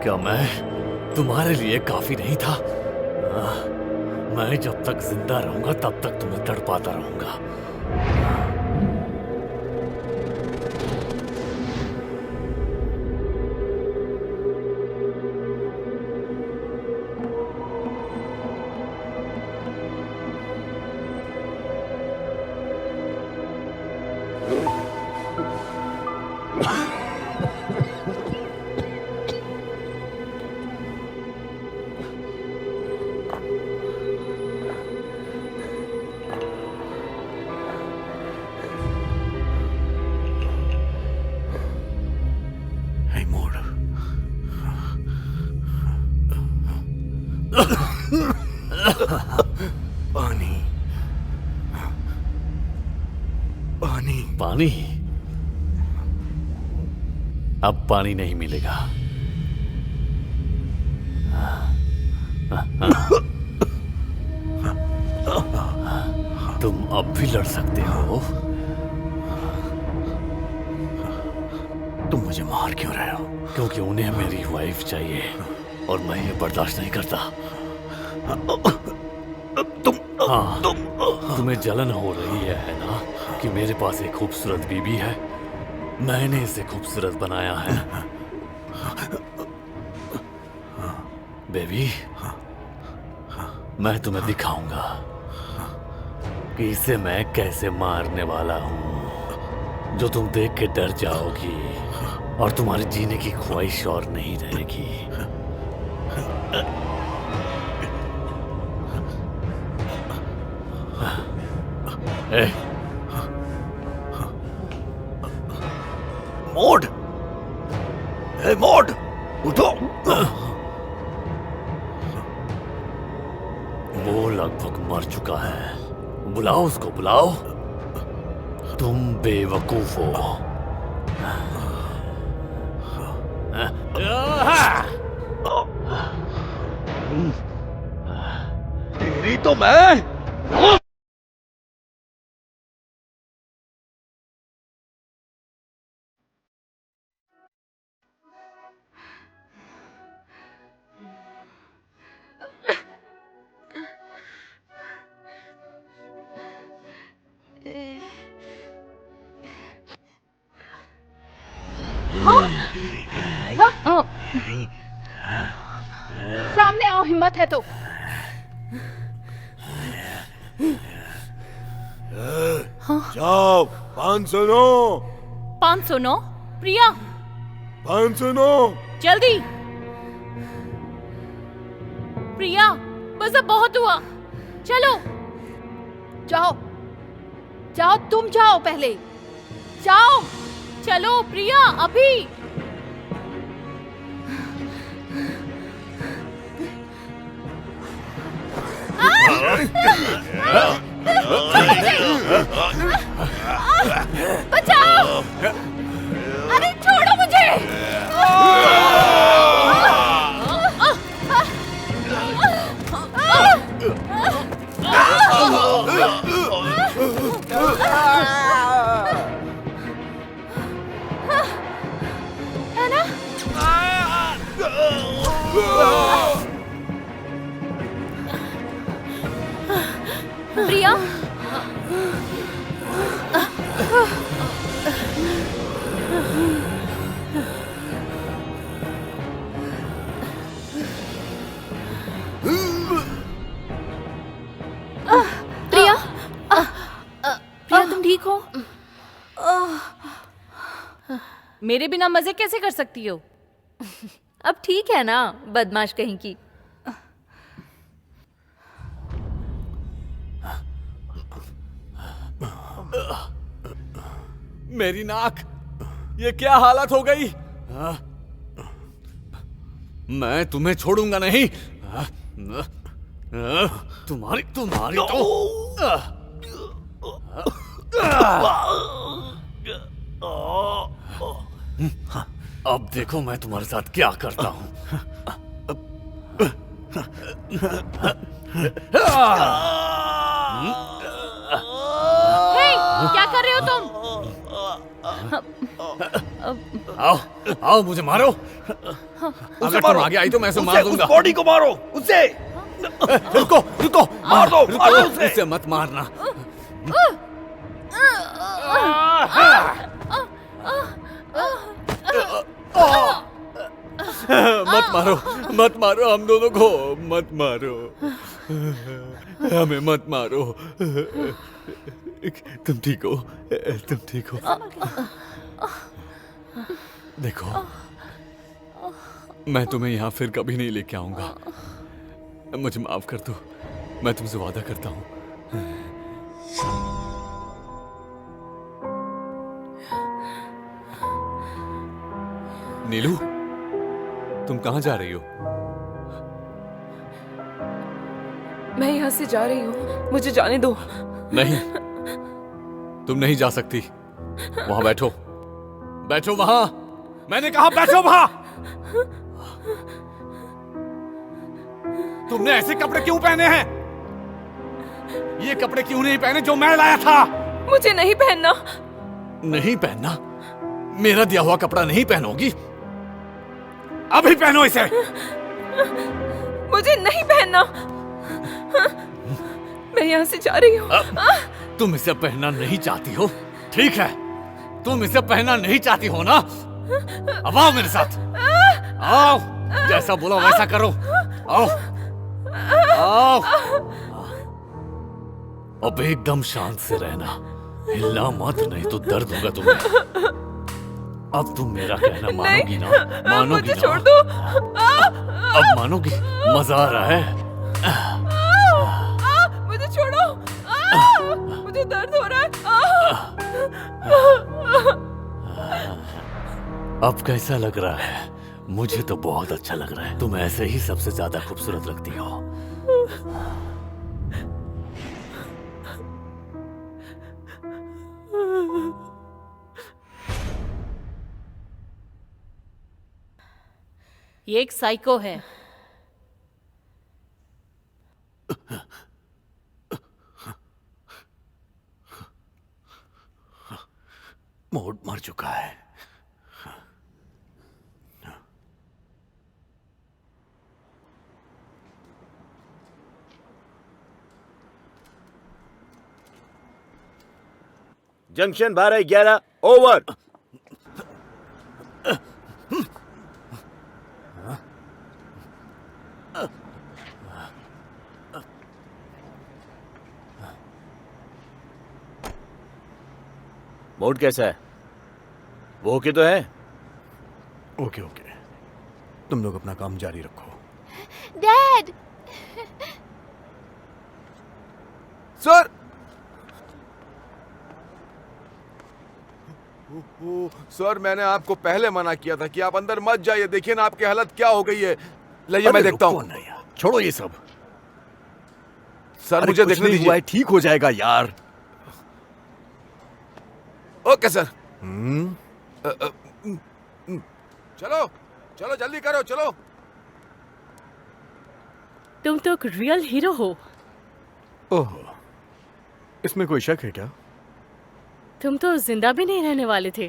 क्या मैं तुम्हारे लिए काफी नहीं था? मैं जब तक जिंदा रहूंगा तब तक तुम्हें तड़पाता रहूंगा। पानी, पानी, पानी? अब पानी नहीं मिलेगा। तुम अब भी लड़ सकते हो। तुम मुझे मार क्यों रहे हो? क्योंकि उन्हें मेरी वाइफ चाहिए और मैं ये बर्दाश्त नहीं करता। तुम्हें जलन हो रही है ना कि मेरे पास एक खूबसूरत बीबी है? मैंने इसे खूबसूरत बनाया है। बेबी, मैं तुम्हें दिखाऊंगा कि इसे मैं कैसे मारने वाला हूं, जो तुम देख के डर जाओगी और तुम्हारे जीने की ख्वाहिश और नहीं रहेगी। मोड, मोड, उठो। वो लगभग मर चुका है। बुलाओ उसको, बुलाओ। तुम बेवकूफ हो। तेरी तो मैं। सामने आओ, हिम्मत है तो। जाओ। 509। 509। प्रिया, 509। जल्दी। प्रिया, बस अब बहुत हुआ, चलो। जाओ जाओ, तुम जाओ पहले, जाओ। चलो प्रिया, अभी। बचाओ! अरे छोड़ो मुझे! है ना? प्रिया, प्रिया, प्रिया तुम ठीक हो? मेरे बिना मजे कैसे कर सकती हो? अब ठीक है ना, बदमाश कहीं की। मेरी नाक, ये क्या हालत हो गई? मैं तुम्हें छोड़ूंगा नहीं। तुम्हारी तुम्हारी तो अब देखो मैं तुम्हारे साथ क्या करता हूं। क्या कर रहे हो तुम? आओ आओ, मुझे मारो। अगर तुम आगे आई तो मैं इसे मार दूंगा। उस बॉडी को मारो, उसे। रुको रुको, मार दो, मार दो उसे। इसे मत मारना। मत मारो, मत मारो, हम दोनों को मत मारो, हमें मत मारो। तुम ठीक हो? तुम ठीक हो? देखो, मैं तुम्हें यहाँ फिर कभी नहीं लेके आऊंगा। मुझे माफ कर दो, मैं तुमसे वादा करता हूँ। नीलू, तुम कहाँ जा रही हो? मैं यहाँ से जा रही हूँ, मुझे जाने दो। नहीं, तुम नहीं जा सकती। वहां बैठो, बैठो वहां। मैंने कहा बैठो वहां। तुमने ऐसे कपड़े क्यों पहने हैं? ये कपड़े क्यों नहीं पहने जो मैं लाया था? मुझे नहीं पहनना। नहीं पहनना? मेरा दिया हुआ कपड़ा नहीं पहनोगी? अभी पहनो इसे। मुझे नहीं पहनना। मैं यहाँ से जा रही हूँ। तुम इसे पहनना नहीं चाहती हो? ठीक है, तुम इसे पहनना नहीं चाहती हो ना? अब आओ मेरे साथ, आओ, जैसा बोला वैसा करो, आओ आओ। अब एकदम शांत से रहना, हिलना मत, नहीं तो दर्द होगा तुम्हें। अब तुम मेरा कहना मानोगी ना? मानोगी ना? छोड़ दो। अब मानोगी? मजा आ रहा है? मुझे छोड़ो, मुझे दर्द हो रहा है। अब कैसा लग रहा है? मुझे तो बहुत अच्छा लग रहा है। तुम ऐसे ही सबसे ज्यादा खूबसूरत लगती हो। ये एक साइको है। मोड मर चुका है। Junction 12-11 over. मोड कैसा है? वो ओके तो है? ओके ओके, तुम लोग अपना काम जारी रखो। डैड, सर, सर मैंने आपको पहले मना किया था कि आप अंदर मत जाइए। देखिए ना आपकी हालत क्या हो गई है। लाइए मैं देखता हूँ। छोड़ो ये सब सर, मुझे देखने दीजिए। ठीक हो जाएगा यार। Okay sir. चलो चलो जल्दी करो, चलो। तुम तो एक रियल हीरो हो। ओह, इसमें कोई शक है क्या? तुम तो जिंदा भी नहीं रहने वाले थे।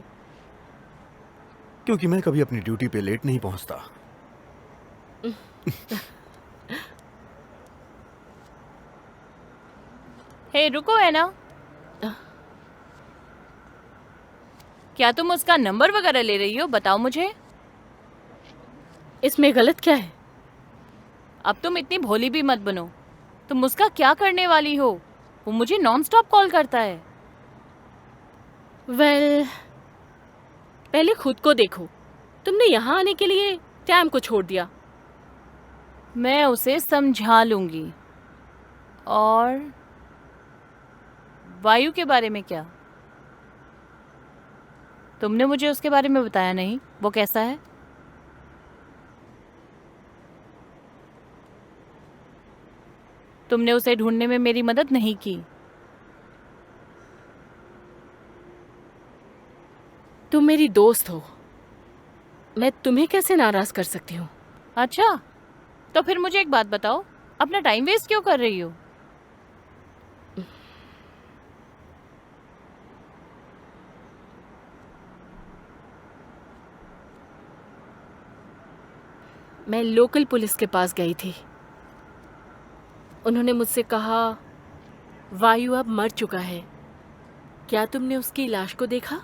क्योंकि मैं कभी अपनी ड्यूटी पे लेट नहीं पहुंचता। हे रुको, है ना? क्या तुम उसका नंबर वगैरह ले रही हो? बताओ मुझे। इसमें गलत क्या है? अब तुम इतनी भोली भी मत बनो। तुम उसका क्या करने वाली हो? वो मुझे नॉन स्टॉप कॉल करता है। वेल, पहले खुद को देखो। तुमने यहाँ आने के लिए टैम को छोड़ दिया। मैं उसे समझा लूंगी। और वायु के बारे में क्या? तुमने मुझे उसके बारे में बताया नहीं। वो कैसा है? तुमने उसे ढूंढने में मेरी मदद नहीं की। तुम मेरी दोस्त हो, मैं तुम्हें कैसे नाराज कर सकती हूँ? अच्छा, तो फिर मुझे एक बात बताओ, अपना टाइम वेस्ट क्यों कर रही हो? मैं लोकल पुलिस के पास गई थी। उन्होंने मुझसे कहा वायु अब मर चुका है। क्या तुमने उसकी लाश को देखा?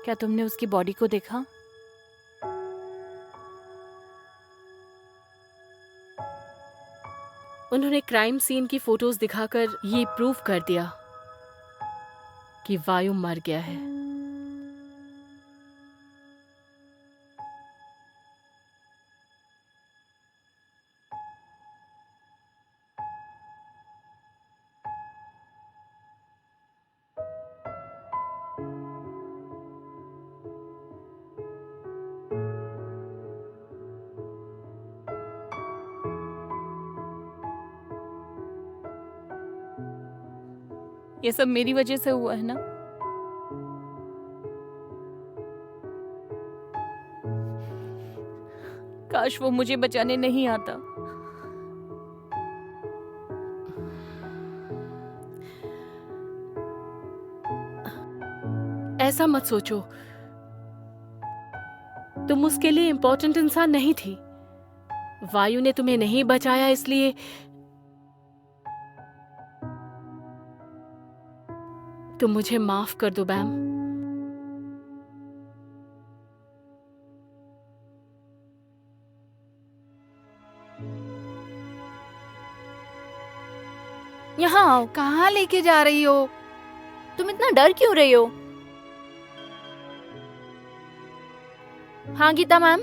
क्या तुमने उसकी बॉडी को देखा? उन्होंने क्राइम सीन की फोटोज दिखाकर ये प्रूव कर दिया कि वायु मर गया है। ये सब मेरी वजह से हुआ है ना? काश वो मुझे बचाने नहीं आता। ऐसा मत सोचो। तुम उसके लिए इम्पोर्टेंट इंसान नहीं थी। वायु ने तुम्हें नहीं बचाया, इसलिए तुम मुझे माफ कर दो बैम। यहाँ आओ। कहाँ लेके जा रही हो? तुम इतना डर क्यों रही हो? हाँ गीता मैम।